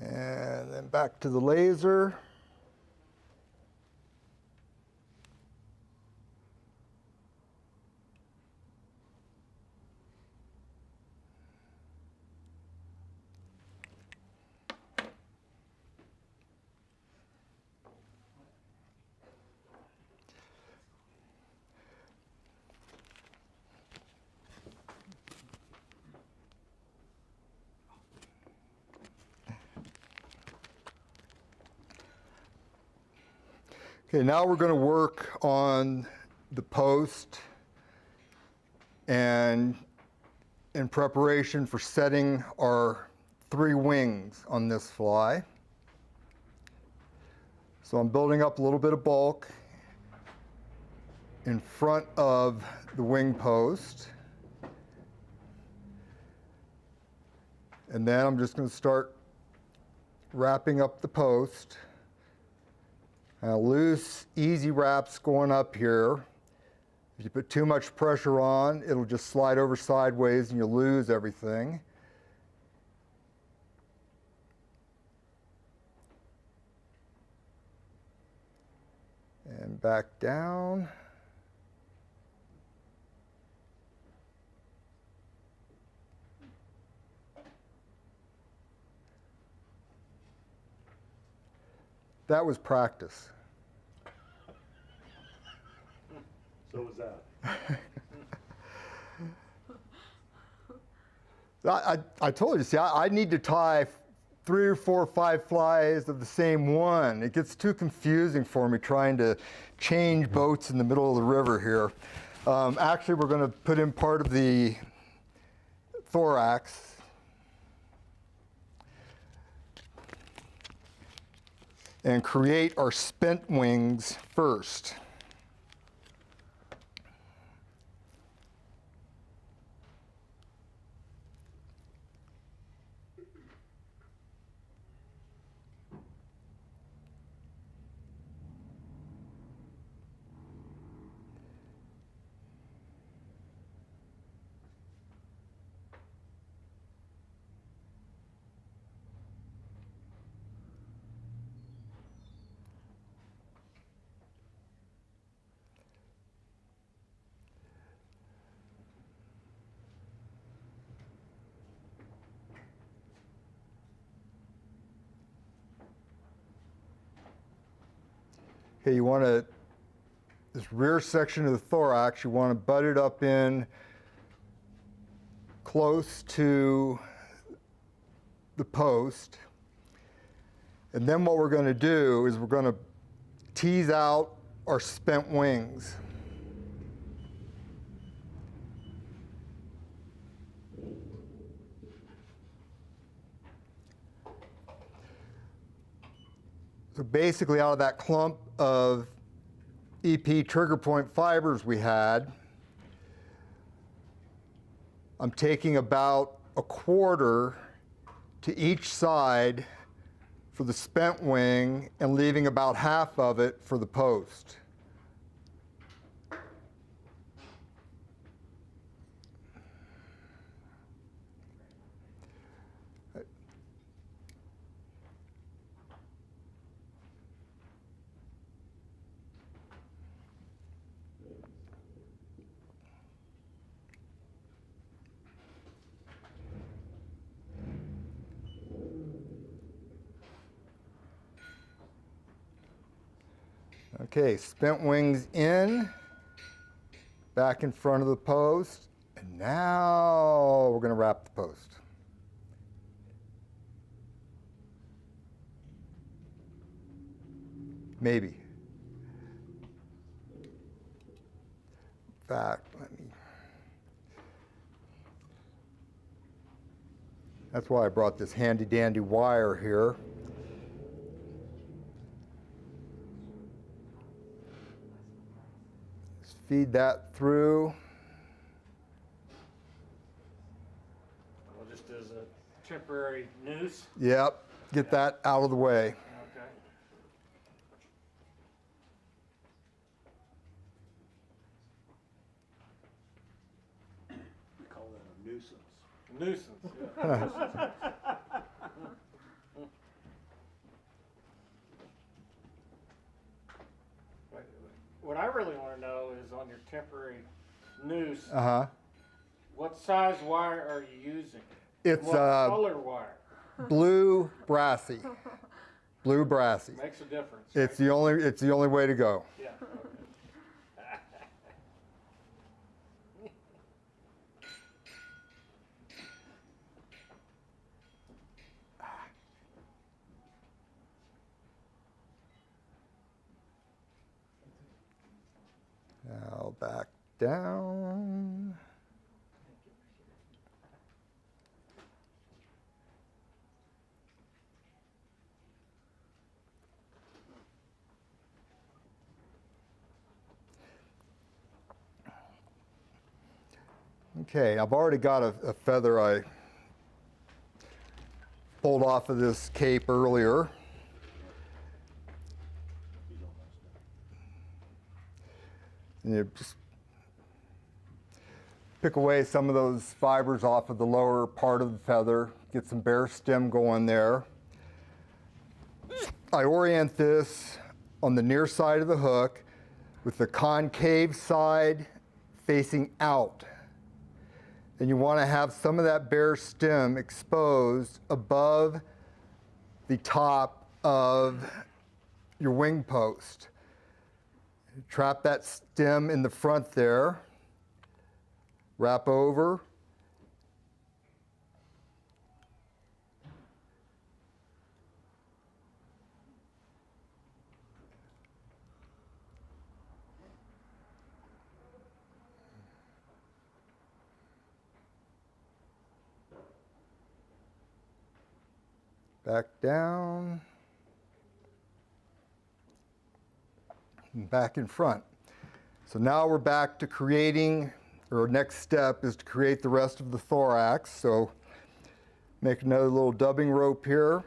Speaker 2: And then back to the laser. Okay, now we're going to work on the post and in preparation for setting our 3 wings on this fly. So I'm building up a little bit of bulk in front of the wing post. And then I'm just going to start wrapping up the post. Loose, easy wraps going up here. If you put too much pressure on, it'll just slide over sideways and you'll lose everything. And back down. That was practice.
Speaker 4: So was that.
Speaker 2: I told you, see, I need to tie 3 or 4 or 5 flies of the same one. It gets too confusing for me trying to change boats in the middle of the river here. Actually, we're going to put in part of the thorax. And create our spent wings first. Okay, you want to this rear section of the thorax, you want to butt it up in close to the post. And then what we're going to do is we're going to tease out our spent wings. So basically out of that clump of EP trigger point fibers we had, I'm taking about a quarter to each side for the spent wing and leaving about half of it for the post. Okay, spent wings in, back in front of the post, and now we're going to wrap the post. Maybe. In fact, that's why I brought this handy dandy wire here. Feed that through.
Speaker 3: Well, just as a temporary noose.
Speaker 2: Yep, get that out of the way.
Speaker 3: Okay.
Speaker 4: We call that a nuisance.
Speaker 3: Nuisance, yeah. What I really want to know is on your temporary noose, what size wire are you using?
Speaker 2: It's
Speaker 3: what color wire?
Speaker 2: blue brassy. Blue brassy.
Speaker 3: Makes a difference.
Speaker 2: It's the only way to go.
Speaker 3: Yeah. Okay.
Speaker 2: Now back down. Okay, I've already got a feather I pulled off of this cape earlier. And you just pick away some of those fibers off of the lower part of the feather, get some bare stem going there. I orient this on the near side of the hook with the concave side facing out. And you want to have some of that bare stem exposed above the top of your wing post. Trap that stem in the front there, wrap over, back down, and back in front. So now we're back to creating, or next step is to create the rest of the thorax. So make another little dubbing rope here.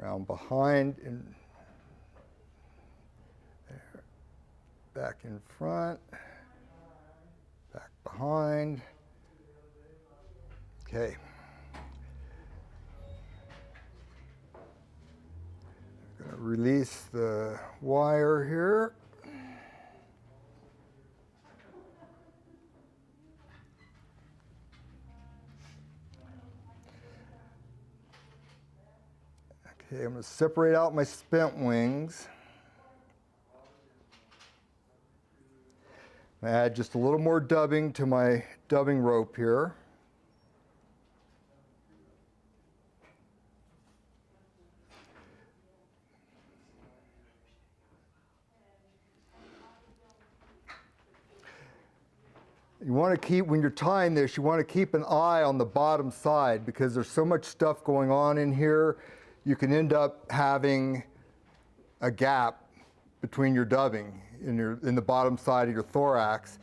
Speaker 2: Around behind and there, back in front. behind. Okay. I'm going to release the wire here. Okay, I'm going to separate out my spent wings. Add just a little more dubbing to my dubbing rope here. You want to keep, when you're tying this, you want to keep an eye on the bottom side because there's so much stuff going on in here, you can end up having a gap between your dubbing in the bottom side of your thorax.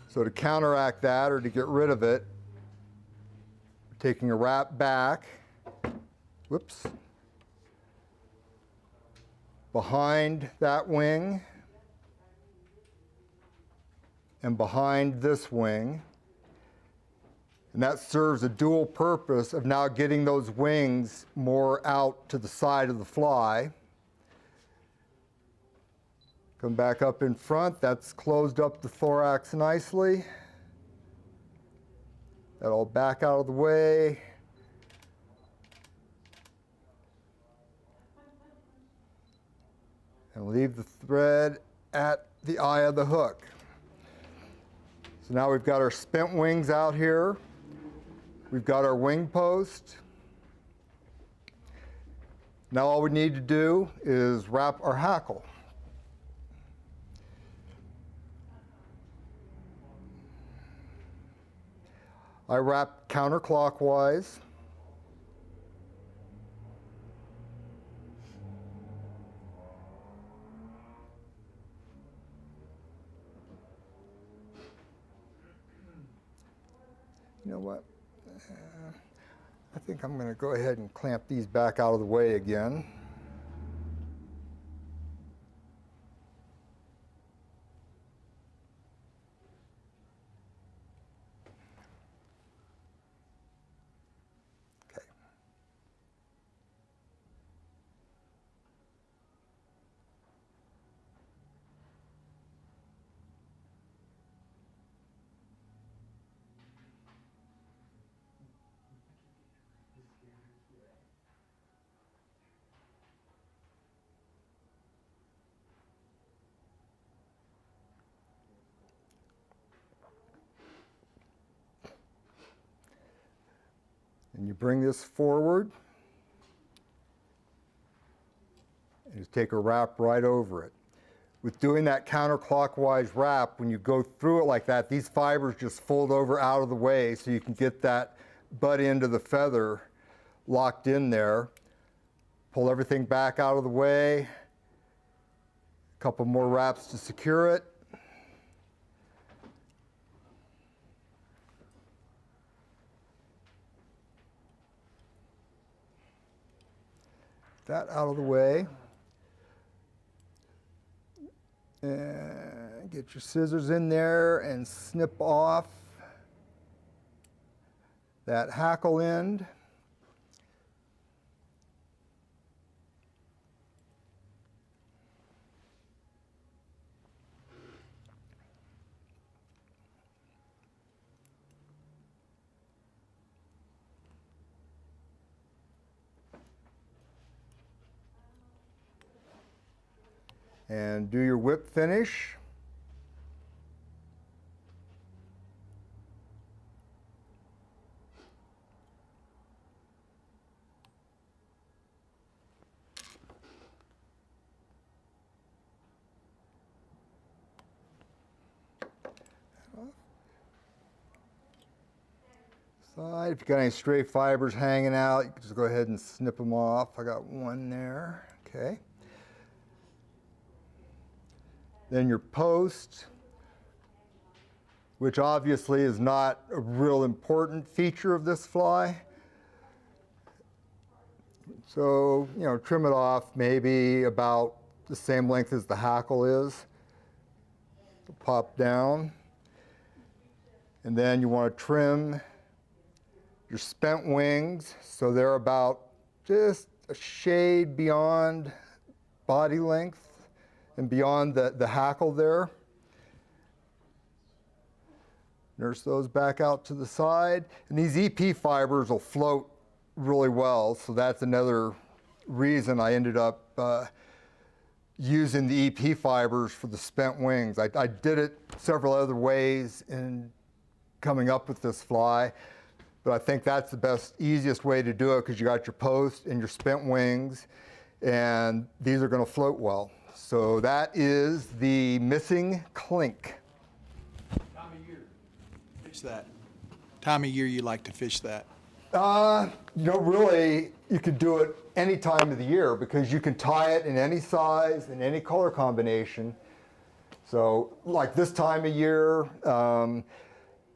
Speaker 2: So to counteract that or to get rid of it, taking a wrap back, whoops, behind that wing and behind this wing. And that serves a dual purpose of now getting those wings more out to the side of the fly. Come back up in front, that's closed up the thorax nicely. That'll back out of the way. And leave the thread at the eye of the hook. So now we've got our spent wings out here. We've got our wing post. Now all we need to do is wrap our hackle. I wrap counterclockwise. You know what? I think I'm going to go ahead and clamp these back out of the way again. Okay. And you bring this forward and just take a wrap right over it. With doing that counterclockwise wrap, when you go through it like that, these fibers just fold over out of the way so you can get that butt end of the feather locked in there. Pull everything back out of the way. A couple more wraps to secure it. That out of the way. And get your scissors in there and snip off that hackle end. And do your whip finish. Side. If you got any stray fibers hanging out, you can just go ahead and snip them off. I got one there. Okay. Then your post, which obviously is not a real important feature of this fly. So, you know, trim it off maybe about the same length as the hackle is. So pop down. And then you want to trim your spent wings so they're about just a shade beyond body length and beyond the hackle there. Nurse those back out to the side. And these EP fibers will float really well, so that's another reason I ended up using the EP fibers for the spent wings. I did it several other ways in coming up with this fly, but I think that's the best, easiest way to do it because you got your post and your spent wings, and these are going to float well. So that is the Missing Clink.
Speaker 1: Time of year. Fish that. Time of year you like to fish that.
Speaker 2: You know, really, you could do it any time of the year because you can tie it in any size and any color combination. So, like this time of year,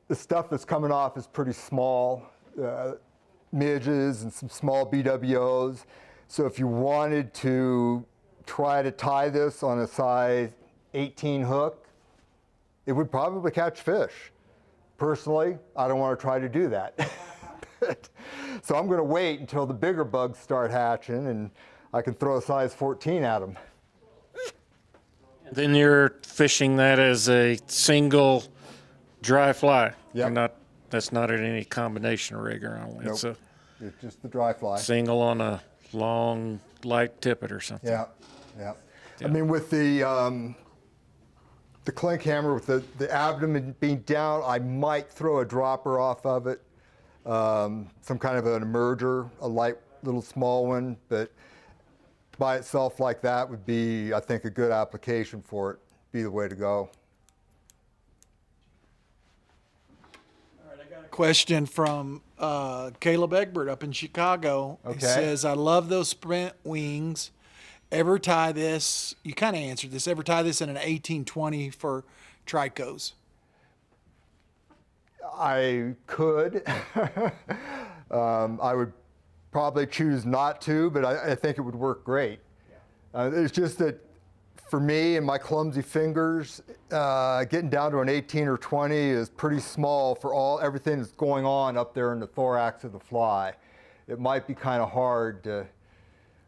Speaker 2: the stuff that's coming off is pretty small, midges and some small BWOs. So if you wanted to try to tie this on a size 18 hook, it would probably catch fish. Personally, I don't want to try to do that. So I'm going to wait until the bigger bugs start hatching and I can throw a size 14 at them.
Speaker 3: Then you're fishing that as a single dry fly.
Speaker 2: Yep.
Speaker 3: You're not, that's not in any combination rig or anything.
Speaker 2: Nope. It's just the dry fly.
Speaker 3: Single on a long, light tippet or something.
Speaker 2: Yeah, yeah. I mean, with the clink hammer, with the abdomen being down, I might throw a dropper off of it, some kind of an emerger, a light little small one, but by itself like that would be, I think, a good application for it, be the way to go.
Speaker 1: All right, I got a question from Caleb Egbert up in Chicago.
Speaker 2: Okay.
Speaker 1: He says, I love those sprint wings. Ever tie this, you kind of answered this, ever tie this in an 1820 for tricos?
Speaker 2: I could. I would probably choose not to, but I think it would work great. It's just that for me and my clumsy fingers, getting down to an 18 or 20 is pretty small for everything that's going on up there in the thorax of the fly. It might be kind of hard to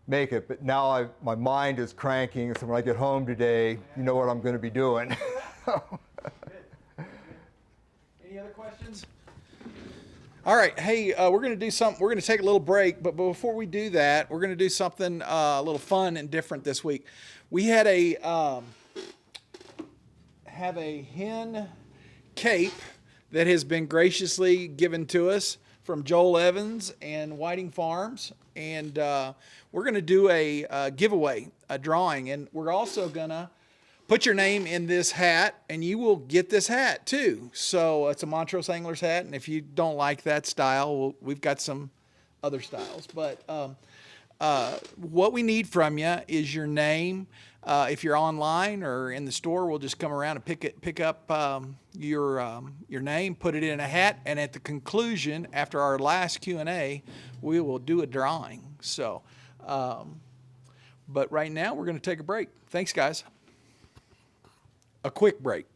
Speaker 2: make it, but now my mind is cranking, so when I get home today, you know what I'm going to be doing.
Speaker 1: Any other questions? All right, hey, we're going to do something. We're going to take a little break, but before we do that, we're going to do something a little fun and different this week. We had a hen cape that has been graciously given to us from Joel Evans and Whiting Farms, and we're going to do a giveaway, a drawing, and we're also going to put your name in this hat, and you will get this hat too. So it's a Montrose Anglers hat, and if you don't like that style, we've got some other styles. But what we need from you is your name. If you're online or in the store, we'll just come around and pick up your name, put it in a hat, and at the conclusion, after our last Q&A, we will do a drawing. So, but right now we're going to take a break. Thanks, guys. A quick break.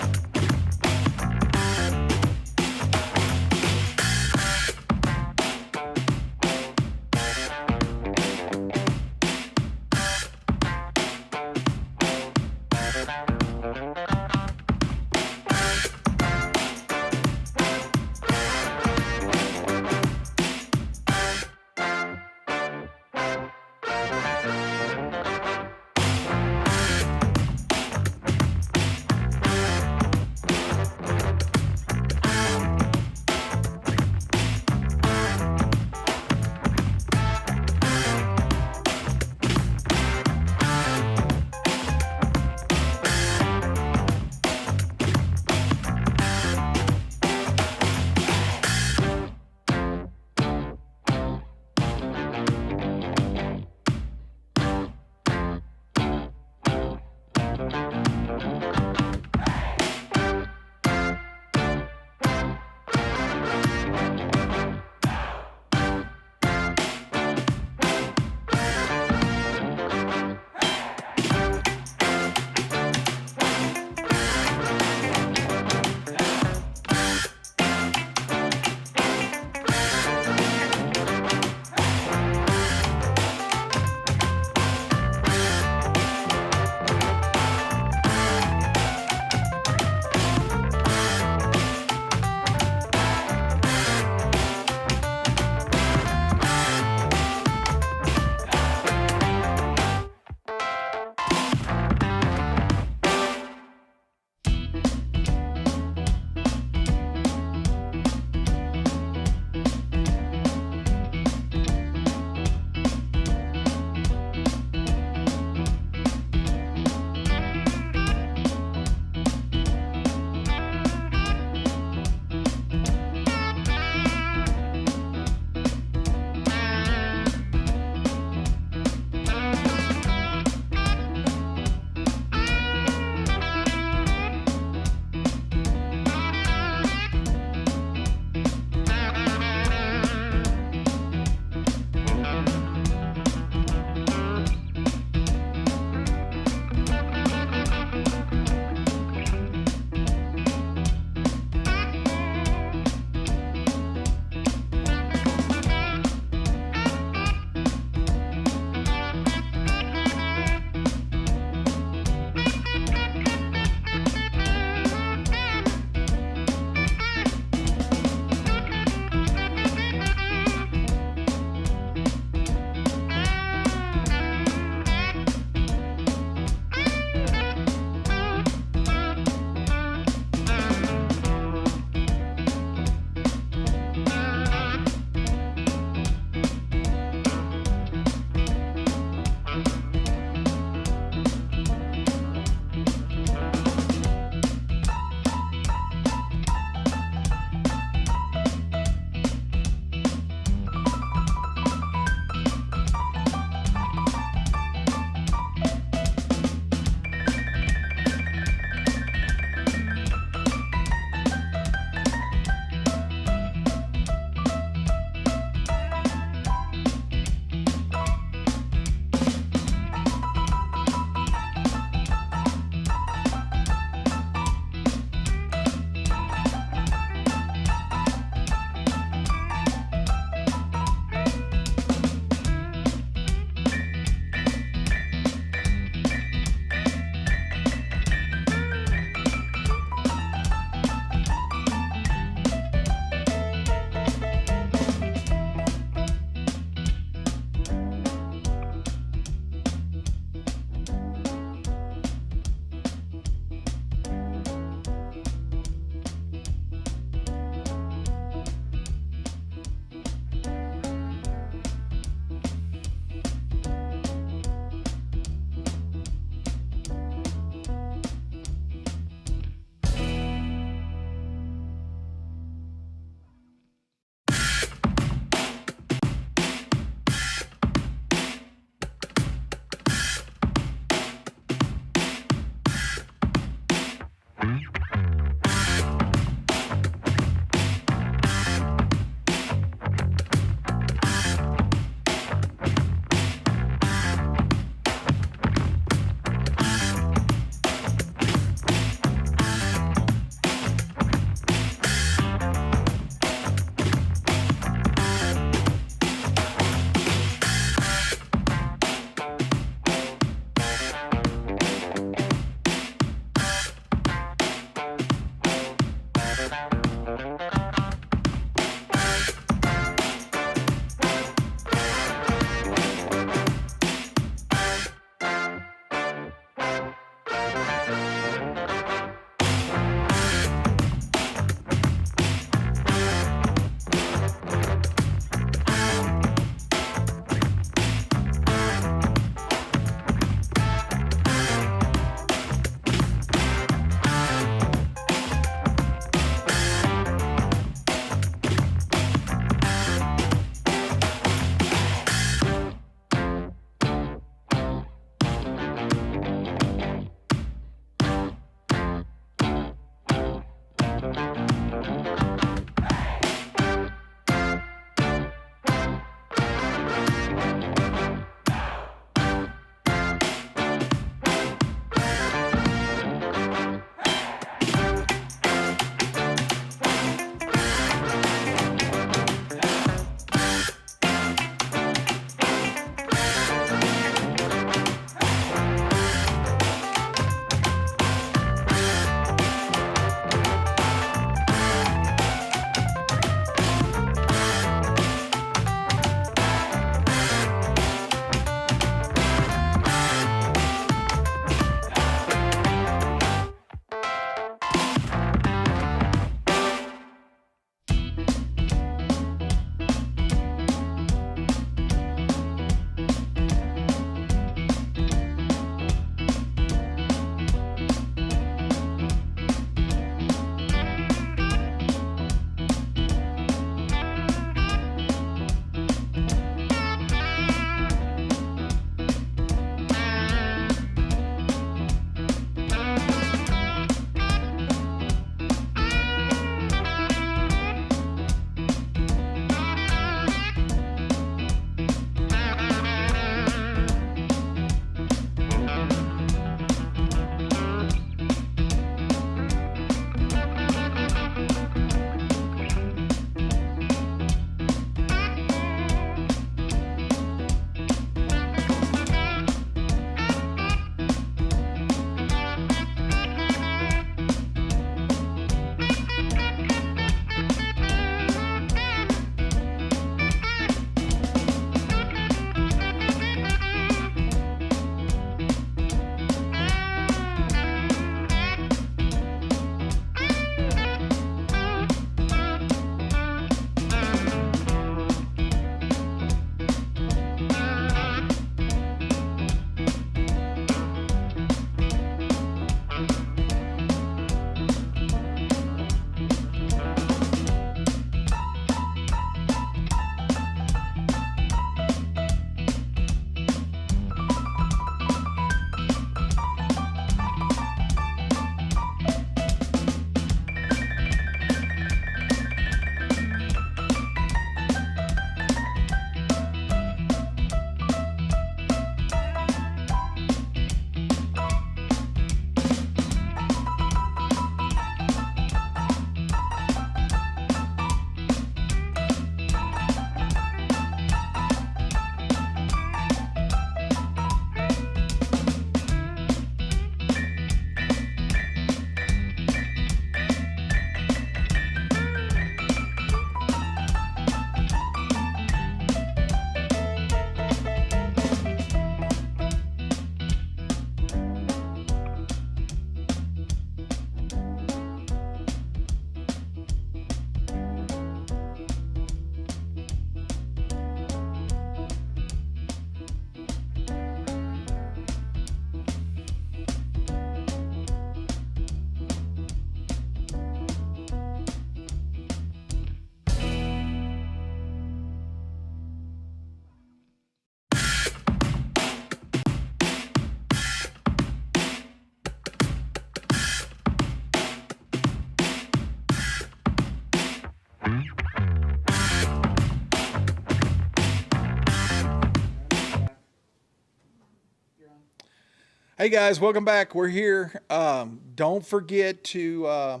Speaker 1: Hey guys, welcome back. We're here. Don't forget to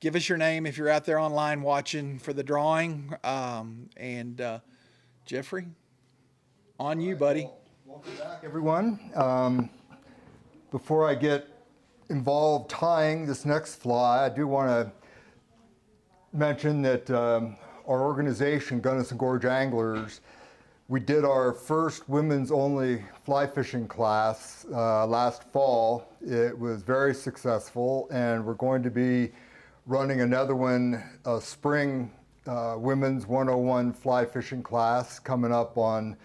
Speaker 1: give us your name if you're out there online watching for the drawing. Jeffrey, on you, buddy.
Speaker 2: Welcome back, everyone. Before I get involved tying this next fly, I do want to mention that our organization, Gunnison Gorge Anglers, we did our first women's only fly fishing class last fall. It was very successful, and we're going to be running another one, a spring women's 101 fly fishing class coming up on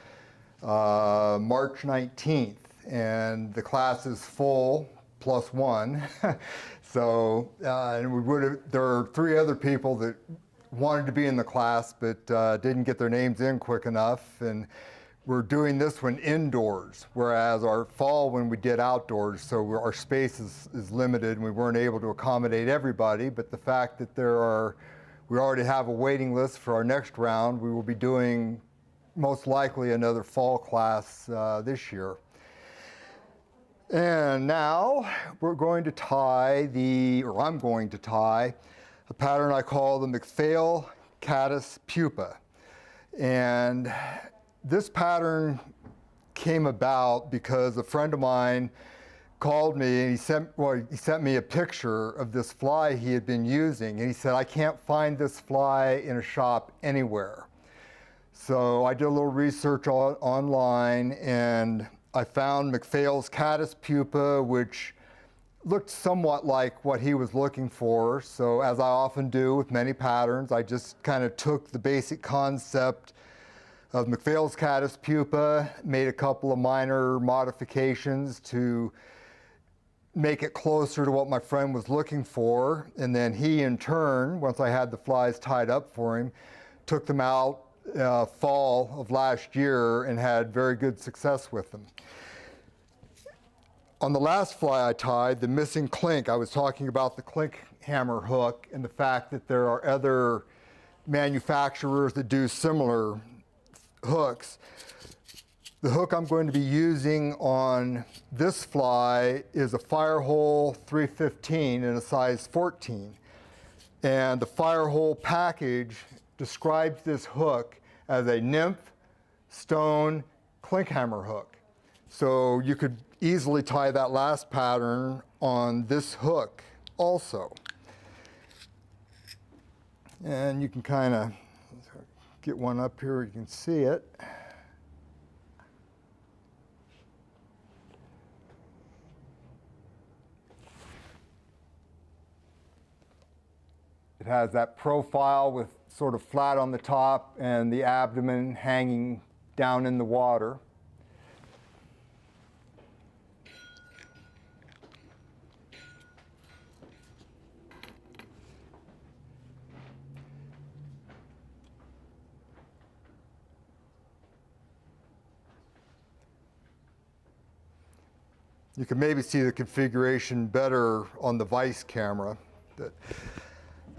Speaker 2: March 19th. And the class is full plus one. So, and there are 3 other people that wanted to be in the class but didn't get their names in quick enough, and we're doing this one indoors, whereas our fall one we did outdoors, so our space is limited and we weren't able to accommodate everybody. But the fact that we already have a waiting list for our next round, we will be doing most likely another fall class this year. And now I'm going to tie a pattern I call the Macphail, Caddis, Pupa. And this pattern came about because a friend of mine called me and he sent me a picture of this fly he had been using, and he said, I can't find this fly in a shop anywhere. So I did a little research online, and I found Macphail's Caddis Pupa, which looked somewhat like what he was looking for. So as I often do with many patterns, I just kind of took the basic concept of Macphail's Caddis Pupa, made a couple of minor modifications to make it closer to what my friend was looking for. And then he, in turn, once I had the flies tied up for him, took them out fall of last year and had very good success with them. On the last fly I tied, the Missing Clink, I was talking about the clink hammer hook and the fact that there are other manufacturers that do similar hooks. The hook I'm going to be using on this fly is a Firehole 315 in a size 14. And the Firehole package describes this hook as a Nymph stone clink hammer hook. So you could easily tie that last pattern on this hook also. And you can kind of get one up here, you can see it. It has that profile with sort of flat on the top and the abdomen hanging down in the water. You can maybe see the configuration better on the Vise camera.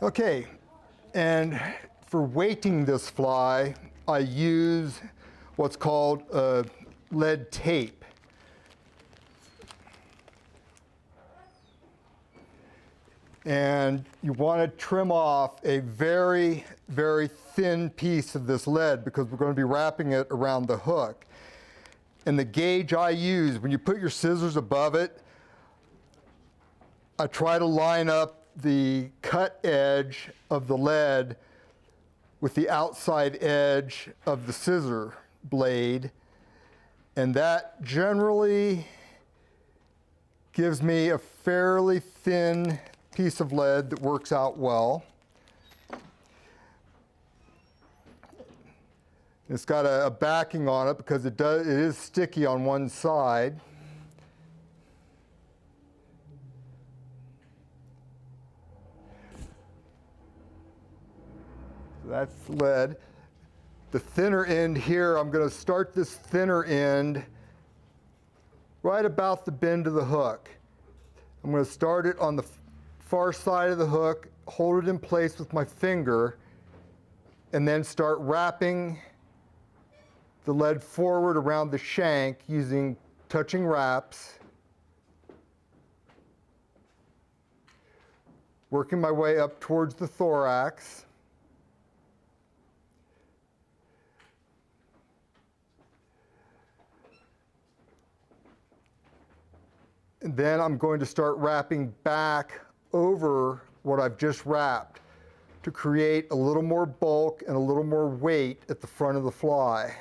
Speaker 2: Okay, and for weighting this fly, I use what's called lead tape. And you want to trim off a very, very thin piece of this lead because we're going to be wrapping it around the hook. And the gauge I use, when you put your scissors above it, I try to line up the cut edge of the lead with the outside edge of the scissor blade. And that generally gives me a fairly thin piece of lead that works out well. It's got a backing on it because it is sticky on one side. So that's lead. The thinner end here, I'm going to start this thinner end right about the bend of the hook. I'm going to start it on the far side of the hook, hold it in place with my finger, and then start wrapping the lead forward around the shank using touching wraps working my way up towards the thorax. And then I'm going to start wrapping back over what I've just wrapped to create a little more bulk and a little more weight at the front of the fly.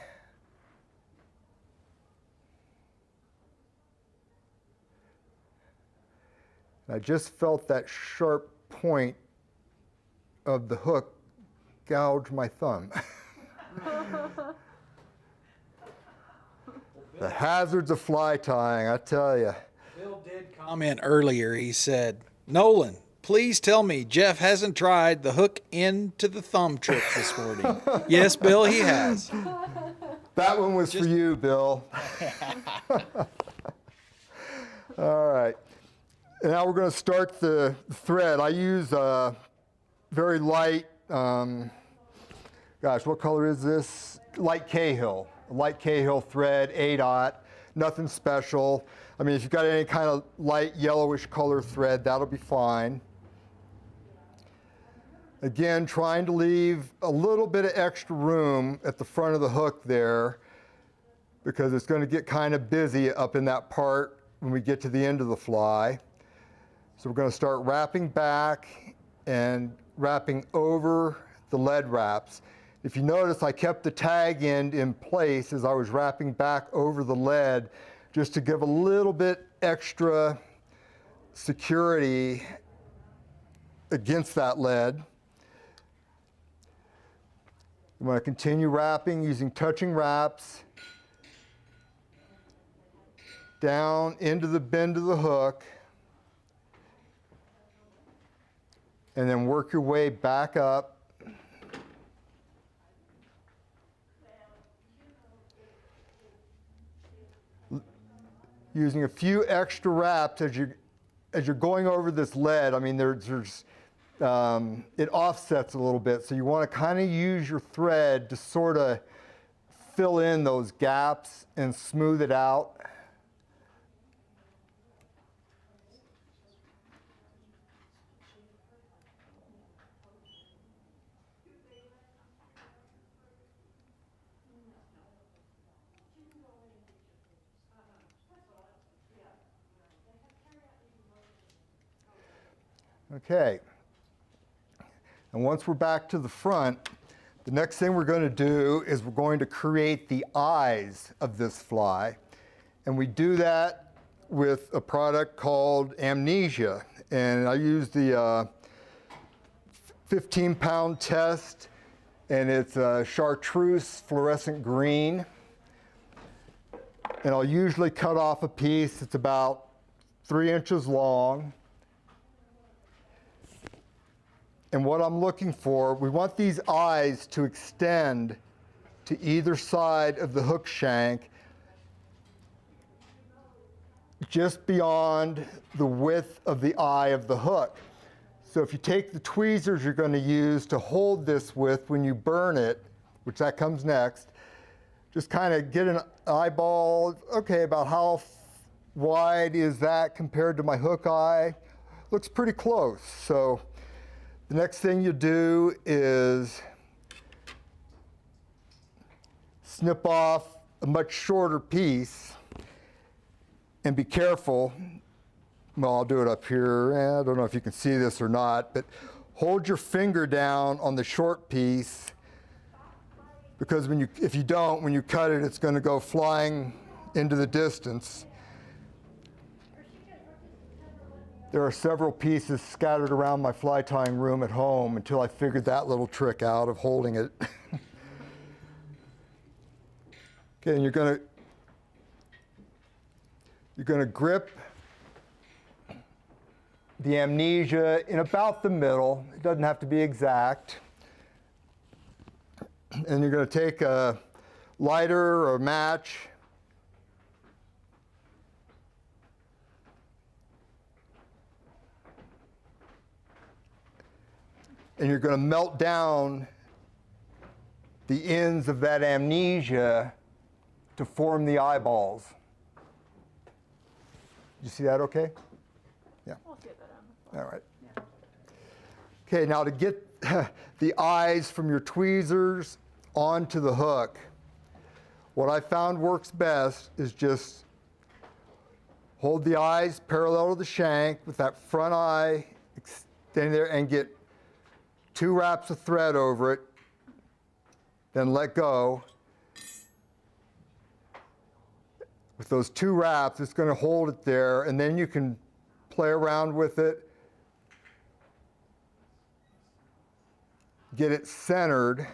Speaker 2: And I just felt that sharp point of the hook gouge my thumb. The hazards of fly tying, I tell you.
Speaker 1: Bill did comment earlier. He said, Nolan, please tell me Jeff hasn't tried the hook into the thumb trick this morning. Yes, Bill, he has.
Speaker 2: That one was for you, Bill. All right. And now we're going to start the thread. I use a very light, gosh, what color is this? Light Cahill. A light Cahill thread, 8/0, nothing special. I mean, if you've got any kind of light yellowish color thread, that'll be fine. Again, trying to leave a little bit of extra room at the front of the hook there because it's going to get kind of busy up in that part when we get to the end of the fly. So we're going to start wrapping back and wrapping over the lead wraps. If you notice, I kept the tag end in place as I was wrapping back over the lead just to give a little bit extra security against that lead. I'm going to continue wrapping using touching wraps down into the bend of the hook and then work your way back up. Using a few extra wraps as you're going over this lead. I mean, it offsets a little bit, so you want to kind of use your thread to sort of fill in those gaps and smooth it out. Okay, and once we're back to the front, the next thing we're going to do is we're going to create the eyes of this fly. And we do that with a product called Amnesia. And I use the 15-pound test, and it's a chartreuse fluorescent green. And I'll usually cut off a piece that's about 3 inches long. And what I'm looking for, we want these eyes to extend to either side of the hook shank just beyond the width of the eye of the hook. So if you take the tweezers you're going to use to hold this with when you burn it, which that comes next, just kind of get an eyeball, okay, about how wide is that compared to my hook eye? Looks pretty close. So the next thing you do is snip off a much shorter piece and be careful. Well, I'll do it up here. I don't know if you can see this or not, but hold your finger down on the short piece because if you don't, when you cut it, it's going to go flying into the distance. There are several pieces scattered around my fly tying room at home until I figured that little trick out of holding it. Okay, and you're going to grip the Amnesia in about the middle. It doesn't have to be exact. And you're going to take a lighter or a match. And you're going to melt down the ends of that Amnesia to form the eyeballs. You see that okay? Yeah.
Speaker 5: We'll get that on the fly.
Speaker 2: All right.
Speaker 5: Yeah.
Speaker 2: Okay, now to get the eyes from your tweezers onto the hook, what I found works best is just hold the eyes parallel to the shank with that front eye extending there and get 2 wraps of thread over it, then let go. With those 2 wraps, it's going to hold it there, and then you can play around with it, get it centered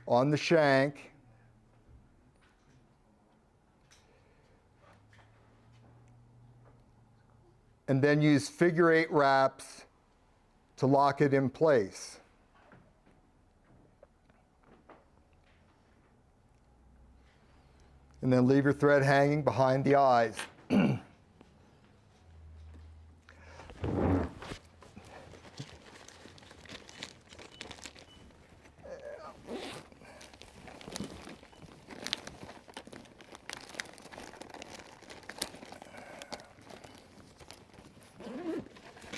Speaker 2: on the shank. And then use figure 8 wraps to lock it in place. And then leave your thread hanging behind the eyes.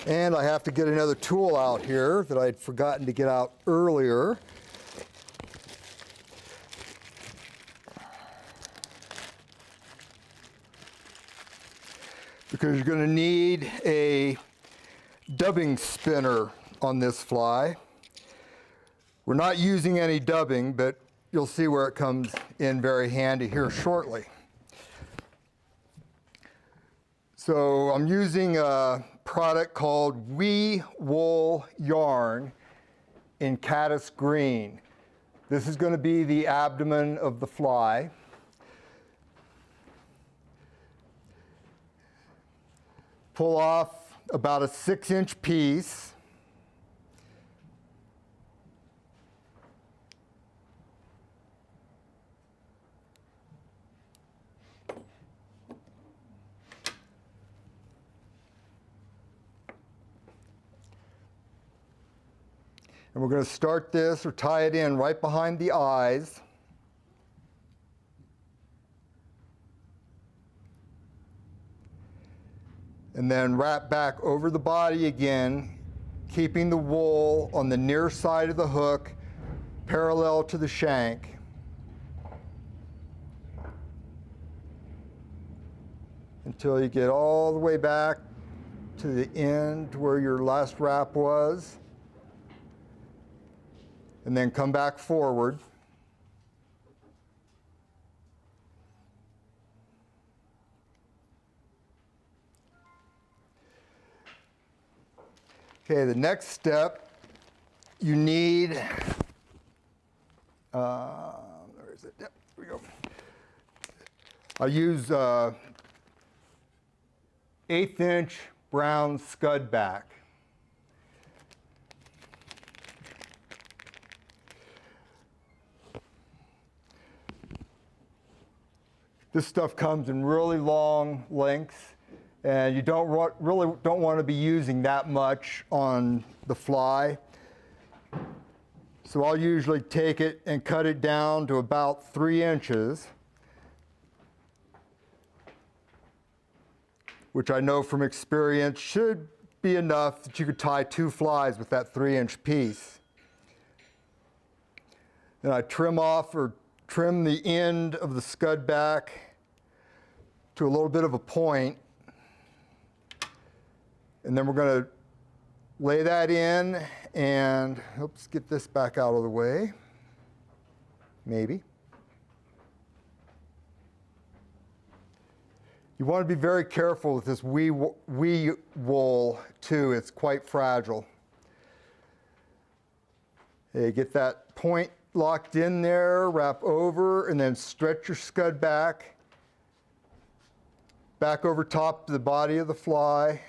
Speaker 2: And I have to get another tool out here that I'd forgotten to get out earlier. Because you're going to need a dubbing spinner on this fly. We're not using any dubbing, but you'll see where it comes in very handy here shortly. So I'm using a product called Wee Wool Yarn in Caddis Green. This is going to be the abdomen of the fly. Pull off about a 6-inch piece. And we're going to start this or tie it in right behind the eyes. And then wrap back over the body again, keeping the wool on the near side of the hook, parallel to the shank. Until you get all the way back to the end where your last wrap was. And then come back forward. Okay, the next step, you need, where is it? Yep, here we go. I use 1/8-inch brown scud back. This stuff comes in really long lengths, and you really don't want to be using that much on the fly. So I'll usually take it and cut it down to about 3 inches, which I know from experience should be enough that you could tie 2 flies with that 3-inch piece. Then I trim off or trim the end of the scud back to a little bit of a point. And then we're going to lay that in and, oops, get this back out of the way, maybe. You want to be very careful with this wee wool too, it's quite fragile. Okay, get that point locked in there, wrap over, and then stretch your scud back over top of the body of the fly,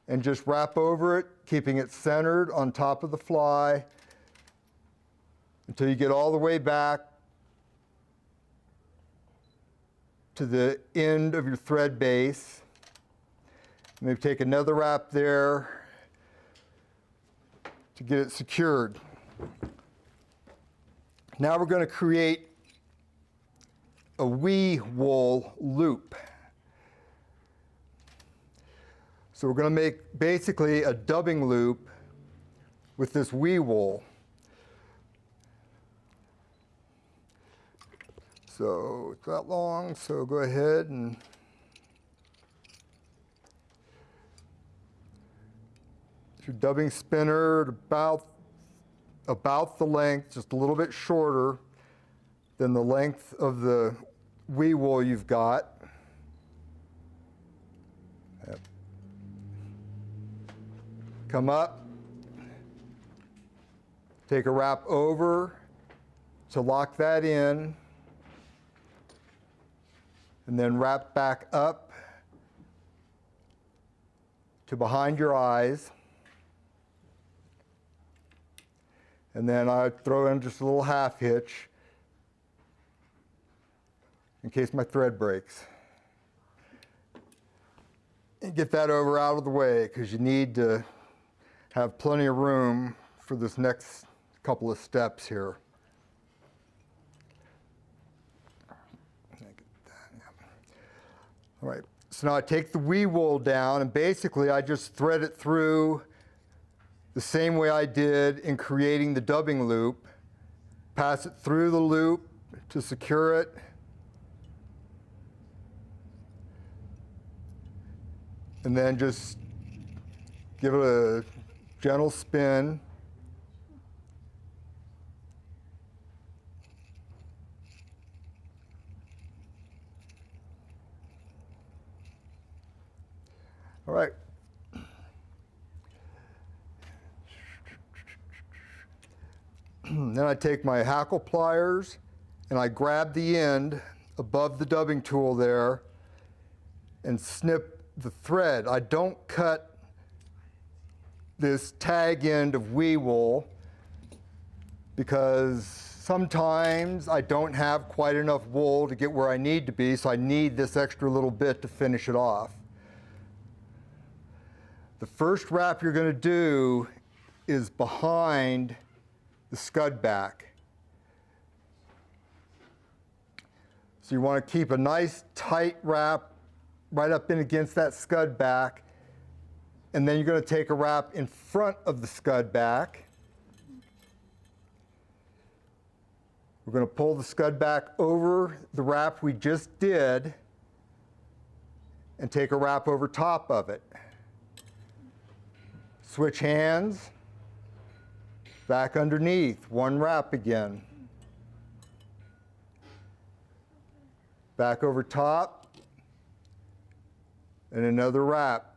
Speaker 2: and just wrap over it, keeping it centered on top of the fly until you get all the way back to the end of your thread base. Maybe take another wrap there to get it secured. Now we're going to create a wee wool loop. So we're going to make basically a dubbing loop with this wee wool. So it's that long, so go ahead and your dubbing spinner at about the length, just a little bit shorter than the length of the wee wool you've got. Yep. Come up, take a wrap over to lock that in, and then wrap back up to behind your eyes. And then I throw in just a little half hitch in case my thread breaks. And get that over out of the way because you need to have plenty of room for this next couple of steps here. All right, so now I take the wee wool down and basically I just thread it through the same way I did in creating the dubbing loop. Pass it through the loop to secure it. And then just give it a gentle spin. All right. Then I take my hackle pliers and I grab the end above the dubbing tool there and snip the thread. I don't cut this tag end of wee wool because sometimes I don't have quite enough wool to get where I need to be, so I need this extra little bit to finish it off. The first wrap you're going to do is behind the scud back. So you want to keep a nice tight wrap right up in against that scud back, and then you're going to take a wrap in front of the scud back. We're going to pull the scud back over the wrap we just did and take a wrap over top of it. Switch hands, back underneath, one wrap again. Back over top, and another wrap.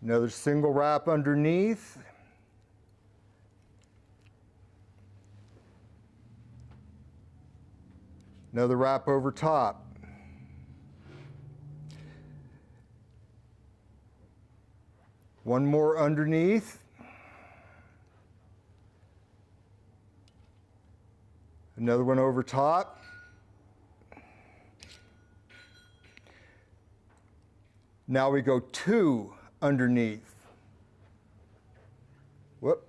Speaker 2: Another single wrap underneath. Another wrap over top. One more underneath. Another one over top. Now we go two underneath. Whoop.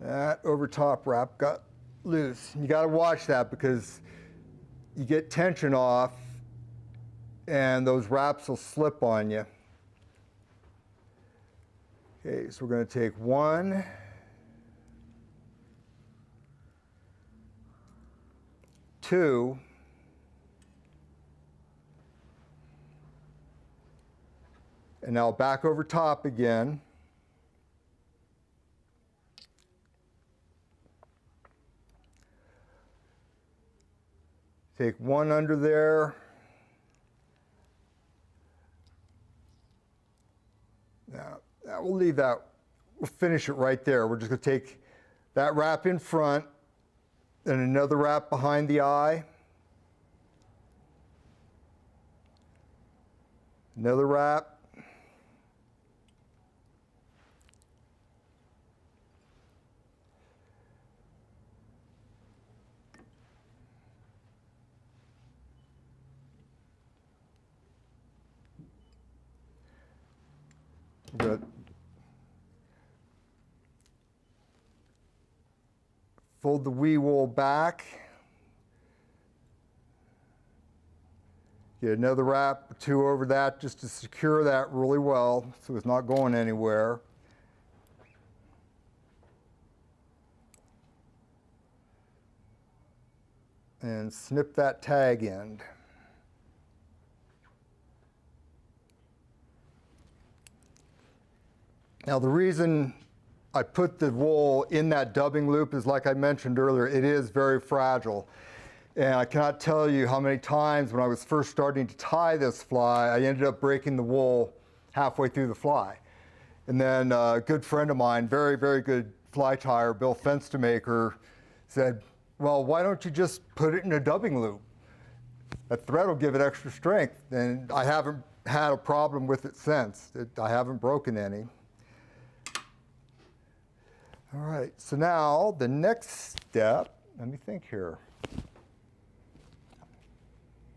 Speaker 2: That over top wrap got loose. You got to watch that because you get tension off and those wraps will slip on you. Okay, so we're going to take one, two, and now back over top again. Take one under there. Now, we'll leave that, we'll finish it right there. We're just going to take that wrap in front and another wrap behind the eye. Another wrap. Good. Fold the wee wool back. Get another wrap or two over that just to secure that really well so it's not going anywhere. And snip that tag end. Now the reason I put the wool in that dubbing loop is, like I mentioned earlier, it is very fragile. And I cannot tell you how many times when I was first starting to tie this fly, I ended up breaking the wool halfway through the fly. And then a good friend of mine, very, very good fly tyer, Bill Fenstermaker, said, well, why don't you just put it in a dubbing loop? That thread will give it extra strength. And I haven't had a problem with it since. I haven't broken any. All right, so now the next step, let me think here.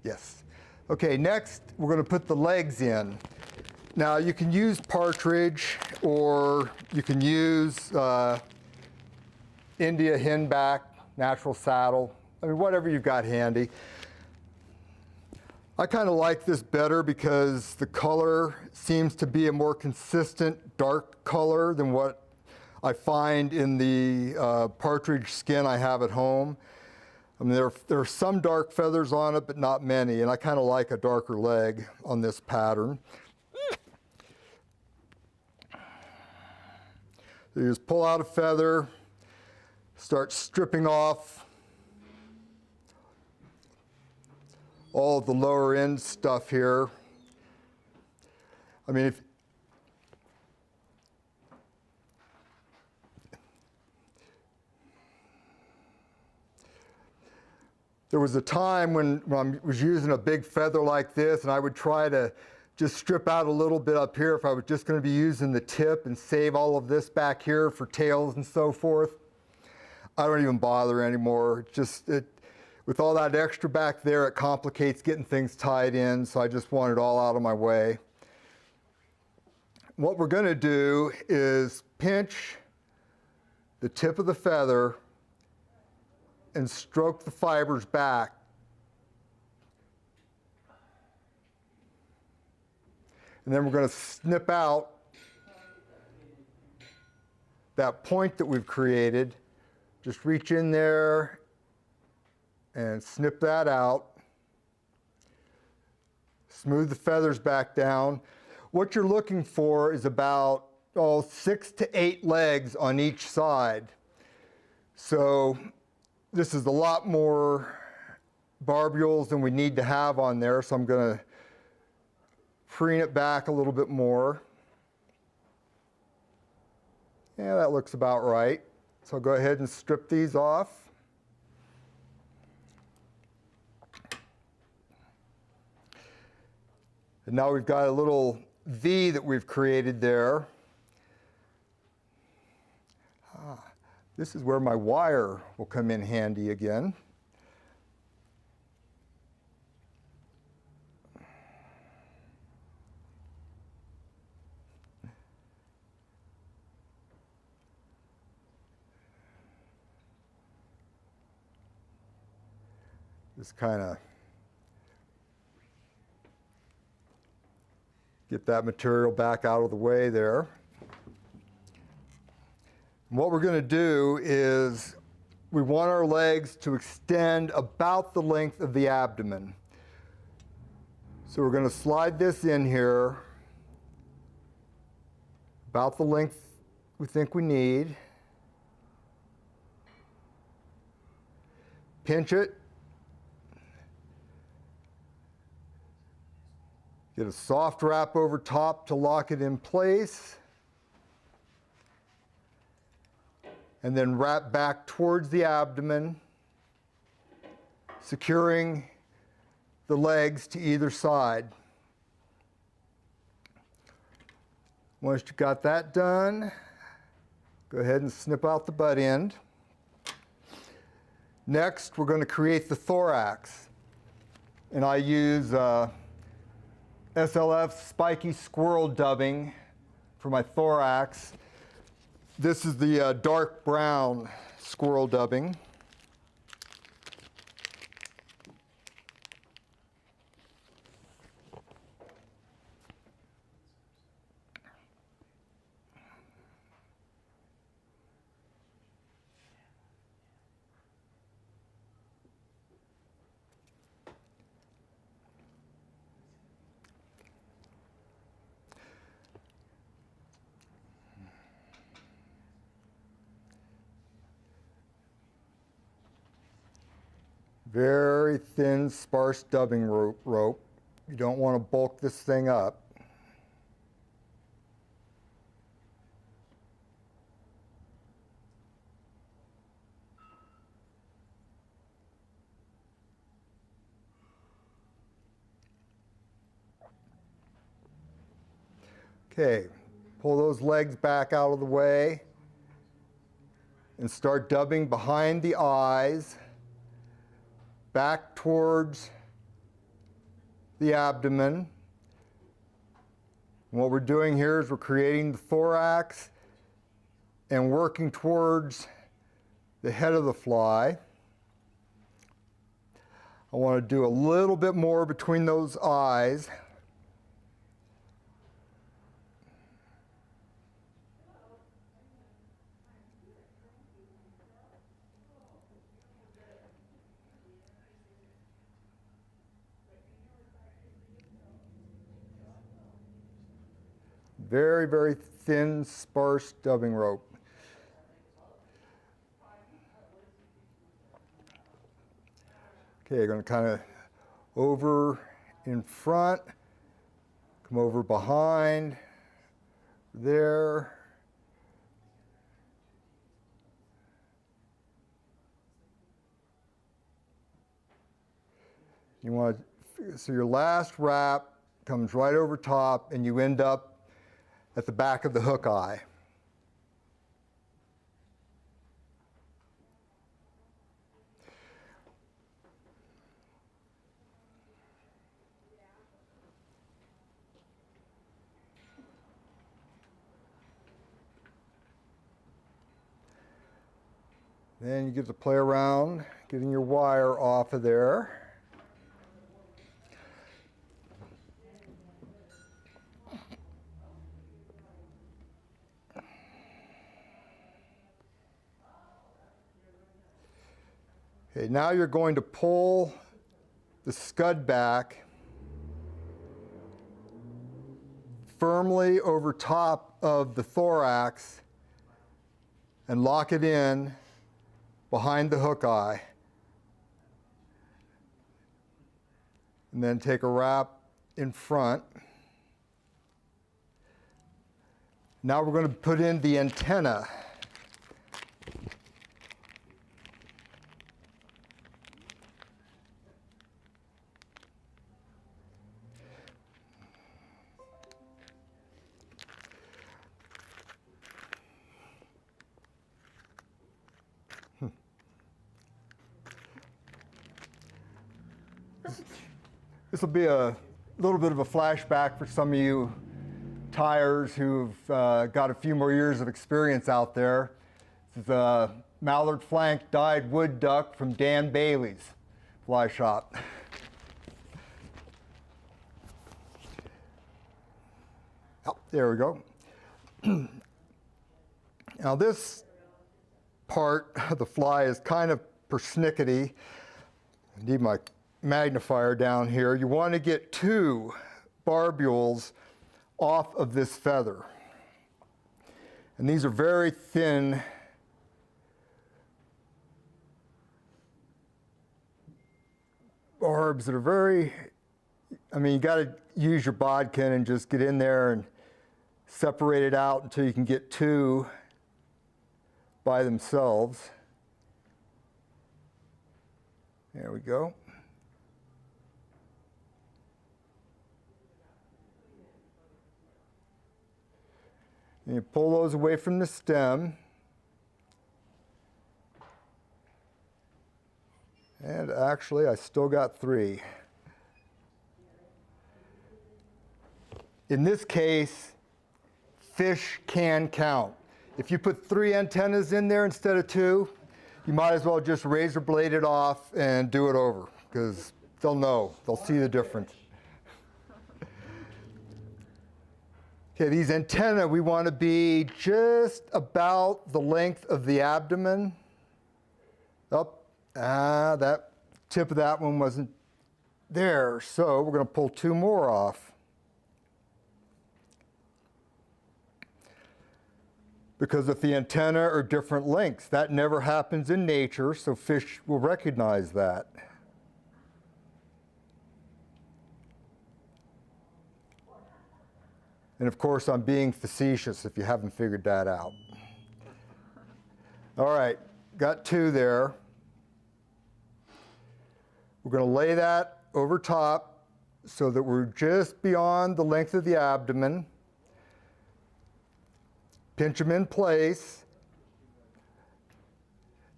Speaker 2: Yes. Okay, next we're going to put the legs in. Now you can use partridge or you can use India henback, natural saddle, I mean, whatever you've got handy. I kind of like this better because the color seems to be a more consistent dark color than what I find in the partridge skin I have at home. I mean, there are some dark feathers on it, but not many, and I kind of like a darker leg on this pattern. So you just pull out a feather, start stripping off all of the lower end stuff here. I mean, there was a time when I was using a big feather like this, and I would try to just strip out a little bit up here if I was just going to be using the tip and save all of this back here for tails and so forth. I don't even bother anymore. With all that extra back there, it complicates getting things tied in, so I just want it all out of my way. What we're going to do is pinch the tip of the feather and stroke the fibers back. And then we're going to snip out that point that we've created. Just reach in there and snip that out. Smooth the feathers back down. What you're looking for is about 6 to 8 legs on each side. So this is a lot more barbules than we need to have on there, so I'm going to preen it back a little bit more. Yeah, that looks about right. So I'll go ahead and strip these off. And now we've got a little V that we've created there. This is where my wire will come in handy again. Just kind of get that material back out of the way there. And what we're going to do is we want our legs to extend about the length of the abdomen. So we're going to slide this in here about the length we think we need. Pinch it. Get a soft wrap over top to lock it in place. And then wrap back towards the abdomen, securing the legs to either side. Once you got that done, go ahead and snip out the butt end. Next, we're going to create the thorax. And I use SLF spiky squirrel dubbing for my thorax. This is the dark brown squirrel dubbing. Very thin, sparse dubbing rope. You don't want to bulk this thing up. Okay, pull those legs back out of the way and start dubbing behind the eyes, back towards the abdomen. And what we're doing here is we're creating the thorax and working towards the head of the fly. I want to do a little bit more between those eyes. Very, very thin, sparse dubbing rope. Okay, you're going to kind of over in front, come over behind, there. You want to, so your last wrap comes right over top and you end up at the back of the hook eye. Then you get to play around, getting your wire off of there. Okay, now you're going to pull the scud back firmly over top of the thorax and lock it in behind the hook eye. And then take a wrap in front. Now we're going to put in the antenna. This will be a little bit of a flashback for some of you tyers who've got a few more years of experience out there. This is a mallard flank dyed wood duck from Dan Bailey's fly shop. Oh, there we go. Now this part of the fly is kind of persnickety. I need my magnifier down here. You want to get 2 barbules off of this feather. And these are very thin barbs that are very, I mean, you got to use your bodkin and just get in there and separate it out until you can get 2 by themselves. There we go. And you pull those away from the stem. And actually, I still got 3. In this case, fish can count. If you put 3 antennas in there instead of 2, you might as well just razor blade it off and do it over, because they'll know, they'll see the difference. Okay, these antennae, we want to be just about the length of the abdomen. Up, that tip of that one wasn't there, so we're going to pull 2 more off. Because if the antennae are different lengths, that never happens in nature, so fish will recognize that. And of course, I'm being facetious if you haven't figured that out. All right, got 2 there. We're going to lay that over top so that we're just beyond the length of the abdomen. Pinch them in place.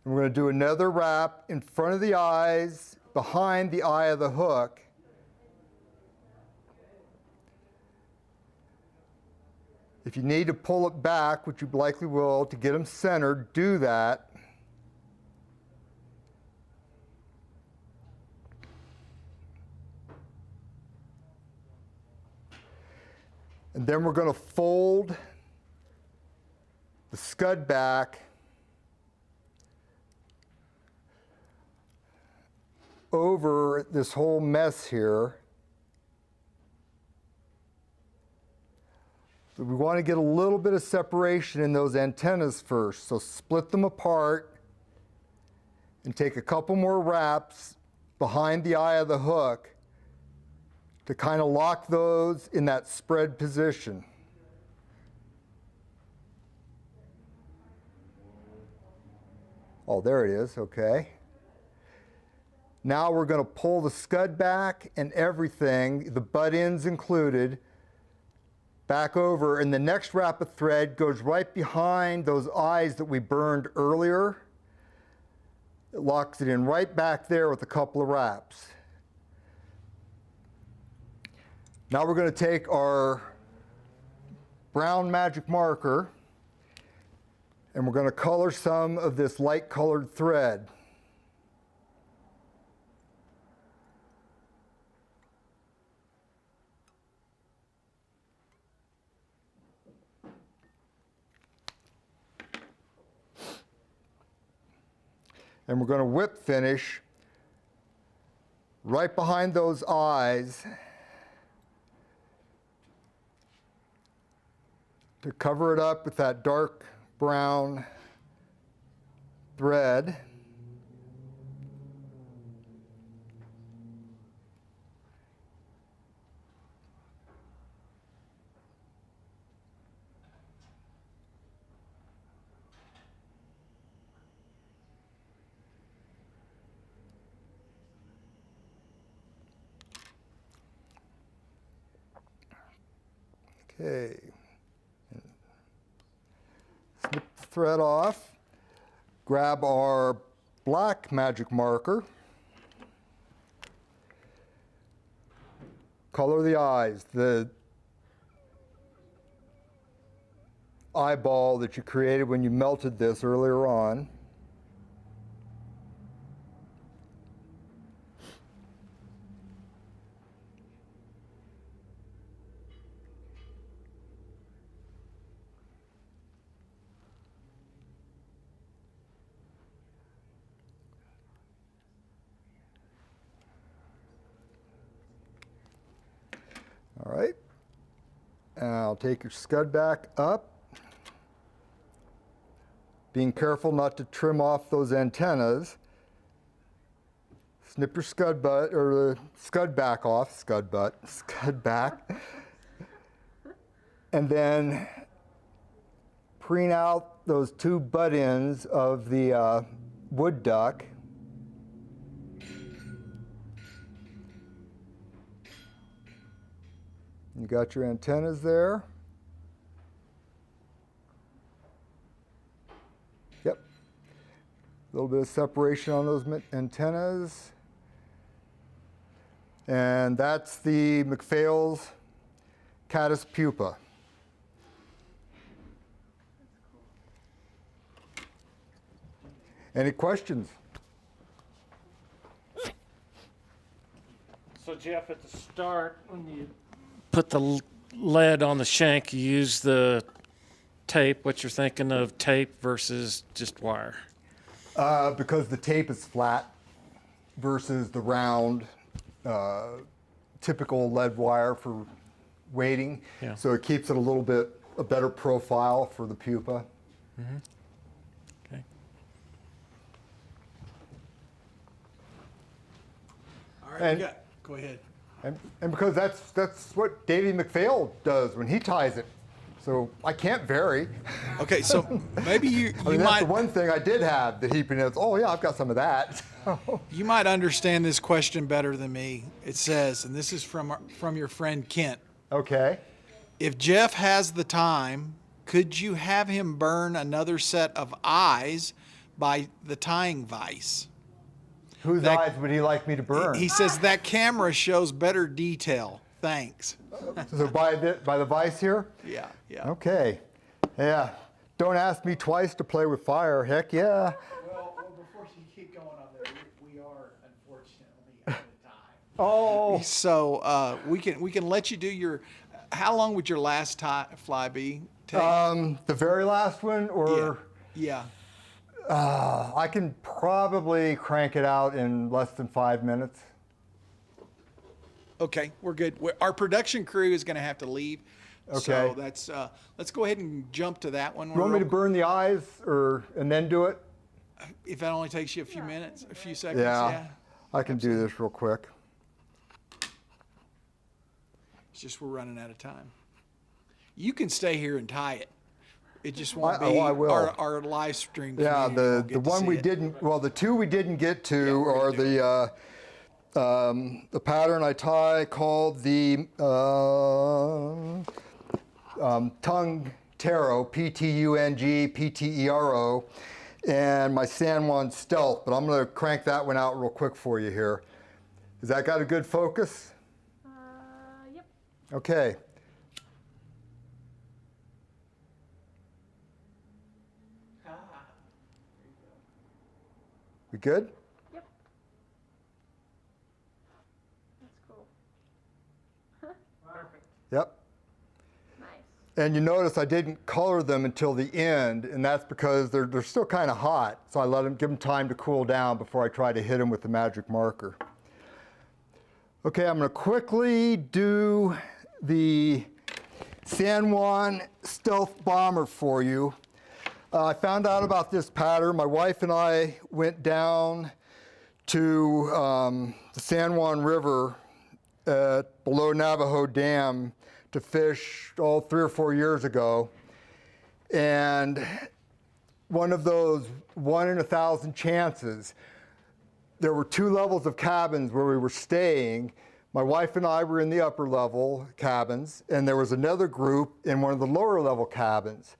Speaker 2: And we're going to do another wrap in front of the eyes, behind the eye of the hook. If you need to pull it back, which you likely will, to get them centered, do that. And then we're going to fold the scud back over this whole mess here. But we want to get a little bit of separation in those antennas first. So split them apart and take a couple more wraps behind the eye of the hook to kind of lock those in that spread position. Oh, there it is, okay. Now we're going to pull the scud back and everything, the butt ends included, back over, and the next wrap of thread goes right behind those eyes that we burned earlier. It locks it in right back there with a couple of wraps. Now we're going to take our brown magic marker and we're going to color some of this light colored thread. And we're going to whip finish right behind those eyes to cover it up with that dark brown thread. Okay. Snip the thread off. Grab our black magic marker. Color the eyes. The eyeball that you created when you melted this earlier on. All right, now take your scud back up, being careful not to trim off those antennas. Snip your scud butt, or the scud back off, scud back, and then preen out those 2 butt ends of the wood duck. You got your antennas there. Yep. A little bit of separation on those antennas. And that's the Macphail's Caddis pupa. Any questions?
Speaker 3: So Jeff, at the start, when you put the lead on the shank, you use the tape. What you're thinking of tape versus just wire?
Speaker 2: Because the tape is flat versus the round, typical lead wire for weighting.
Speaker 3: Yeah.
Speaker 2: So it keeps it a little bit, a better profile for the pupa.
Speaker 3: Mm-hmm. Okay.
Speaker 1: All right,
Speaker 2: And-
Speaker 1: go ahead.
Speaker 2: And because that's what Davey Macphail does when he ties it. So I can't vary.
Speaker 1: Okay, so maybe you
Speaker 2: I mean, that's
Speaker 1: might
Speaker 2: the one thing I did have, the heaping notes. Oh yeah, I've got some of that.
Speaker 1: you might understand this question better than me. It says, and this is from your friend Kent.
Speaker 2: Okay.
Speaker 1: If Jeff has the time, could you have him burn another set of eyes by the tying vise?
Speaker 2: Whose eyes would he like me to burn?
Speaker 1: He says that camera shows better detail. Thanks.
Speaker 2: So by the vise here?
Speaker 1: Yeah.
Speaker 2: Okay. Yeah. Don't ask me twice to play with fire. Heck yeah.
Speaker 1: Well, before you keep going on there, we are unfortunately out of time.
Speaker 2: Oh.
Speaker 1: So we can let you do your. How long would your last fly be? Take?
Speaker 2: The very last one, or
Speaker 1: Yeah.
Speaker 2: I can probably crank it out in less than 5 minutes.
Speaker 1: Okay, we're good. Our production crew is going to have to leave.
Speaker 2: Okay.
Speaker 1: So that's let's go ahead and jump to that one.
Speaker 2: You want me to burn the eyes and then do it?
Speaker 1: If that only takes you a few minutes, a few seconds.
Speaker 2: Yeah. I can do this real quick.
Speaker 1: It's just we're running out of time. You can stay here and tie it. It just won't be
Speaker 2: I will.
Speaker 1: our live stream.
Speaker 2: Yeah,
Speaker 1: community
Speaker 2: the
Speaker 1: won't get to
Speaker 2: one
Speaker 1: see
Speaker 2: we
Speaker 1: it.
Speaker 2: didn't, well, the two we didn't get to
Speaker 1: we're
Speaker 2: are
Speaker 1: gonna
Speaker 2: the pattern I tie called the Tung Taro, P-T-U-N-G, P-T-E-R-O, and my San Juan Stealth, but I'm going to crank that one out real quick for you here. Has that got a good focus?
Speaker 5: Yep.
Speaker 2: Okay. We good?
Speaker 5: Yep. That's cool. Perfect.
Speaker 2: Yep.
Speaker 5: Nice.
Speaker 2: And you notice I didn't color them until the end, and that's because they're still kind of hot. So I give them time to cool down before I try to hit them with the magic marker. Okay, I'm going to quickly do the San Juan Stealth Bomber for you. I found out about this pattern. My wife and I went down to the San Juan River below Navajo Dam to fish 3 or 4 years ago. And one of those 1 in 1,000 chances, there were 2 levels of cabins where we were staying. My wife and I were in the upper level cabins, and there was another group in one of the lower level cabins.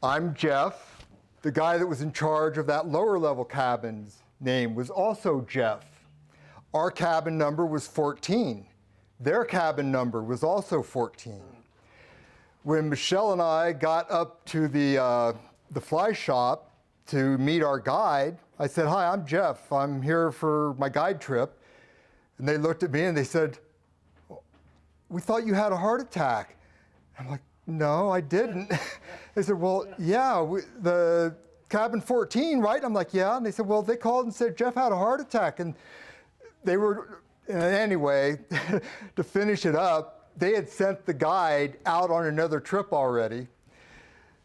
Speaker 2: I'm Jeff. The guy that was in charge of that lower level cabin's name was also Jeff. Our cabin number was 14. Their cabin number was also 14. When Michelle and I got up to the fly shop to meet our guide, I said, "Hi, I'm Jeff. I'm here for my guide trip." And they looked at me and they said, "We thought you had a heart attack." I'm like, "No, I didn't." They said, "Well, yeah, the cabin 14, right?" I'm like, "Yeah." And they said, "Well, they called and said Jeff had a heart attack." And they were, anyway, to finish it up, they had sent the guide out on another trip already.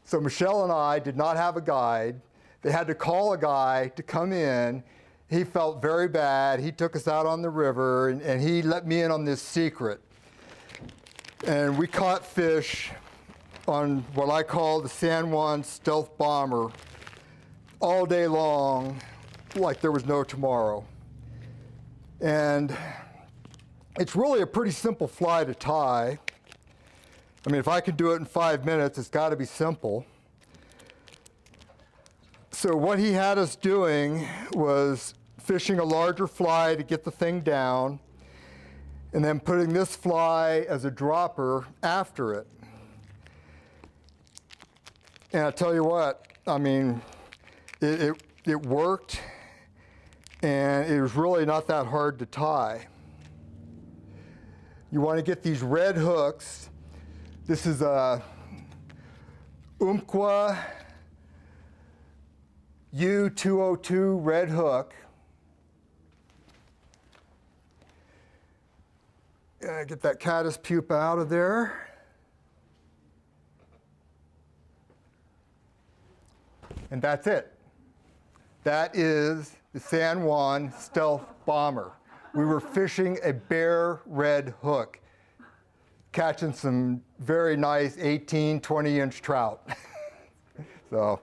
Speaker 2: So Michelle and I did not have a guide. They had to call a guy to come in. He felt very bad. He took us out on the river, and he let me in on this secret. And we caught fish on what I call the San Juan Stealth Bomber all day long, like there was no tomorrow. And it's really a pretty simple fly to tie. I mean, if I can do it in 5 minutes, it's got to be simple. So what he had us doing was fishing a larger fly to get the thing down, and then putting this fly as a dropper after it. And I tell you what, I mean, it worked, and it was really not that hard to tie. You want to get these red hooks. This is a Umpqua U202 red hook. Get that Caddis pupa out of there. And that's it. That is the San Juan Stealth Bomber. we were fishing a bare red hook, catching some very nice 18, 20-inch trout. So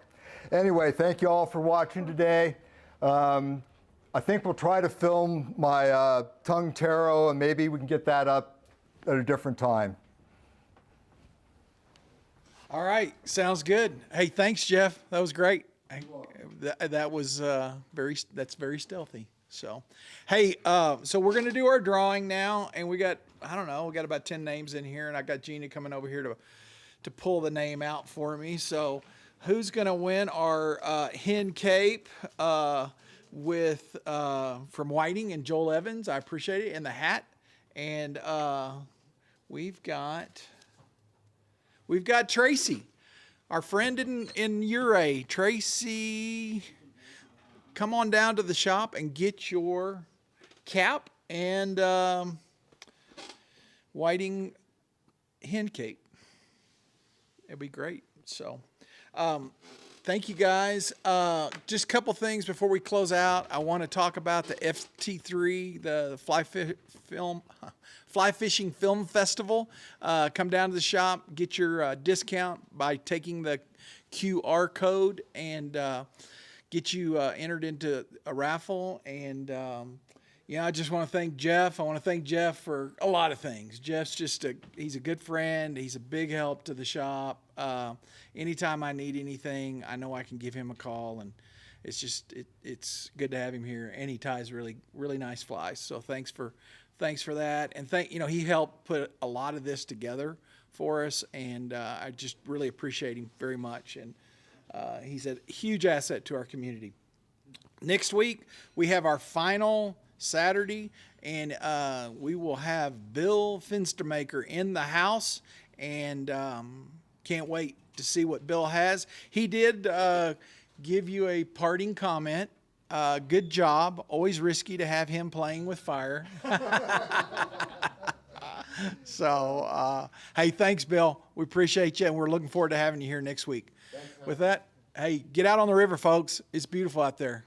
Speaker 2: anyway, thank you all for watching today. I think we'll try to film my tongue taro, and maybe we can get that up at a different time.
Speaker 1: All right, sounds good. Hey, thanks, Jeff. That was great. That was that's very stealthy. So, hey, so we're gonna do our drawing now, and we got about 10 names in here, and I got Gina coming over here to pull the name out for me. So, who's gonna win our hen cape with from Whiting and Joel Evans? I appreciate it, and the hat, and we've got Tracy, our friend in Ouray. Tracy, come on down to the shop and get your cap and Whiting hen cape. It'd be great. So, thank you guys. Just a couple things before we close out. I want to talk about the FT3, the Fly Fishing Film Festival. Come down to the shop, get your discount by taking the QR code, and get you entered into a raffle. And I just want to thank Jeff. I want to thank Jeff for a lot of things. Jeff's he's a good friend. He's a big help to the shop. Anytime I need anything, I know I can give him a call, and it's good to have him here. And he ties really, really nice flies. So thanks for that. And he helped put a lot of this together for us, and I just really appreciate him very much. And he's a huge asset to our community. Next week, we have our final Saturday, and we will have Bill Finstermaker in the house, and can't wait to see what Bill has. He did give you a parting comment. Good job. Always risky to have him playing with fire. So, hey, thanks, Bill. We appreciate you, and we're looking forward to having you here next week. Thanks, with that, hey, get out on the river, folks. It's beautiful out there.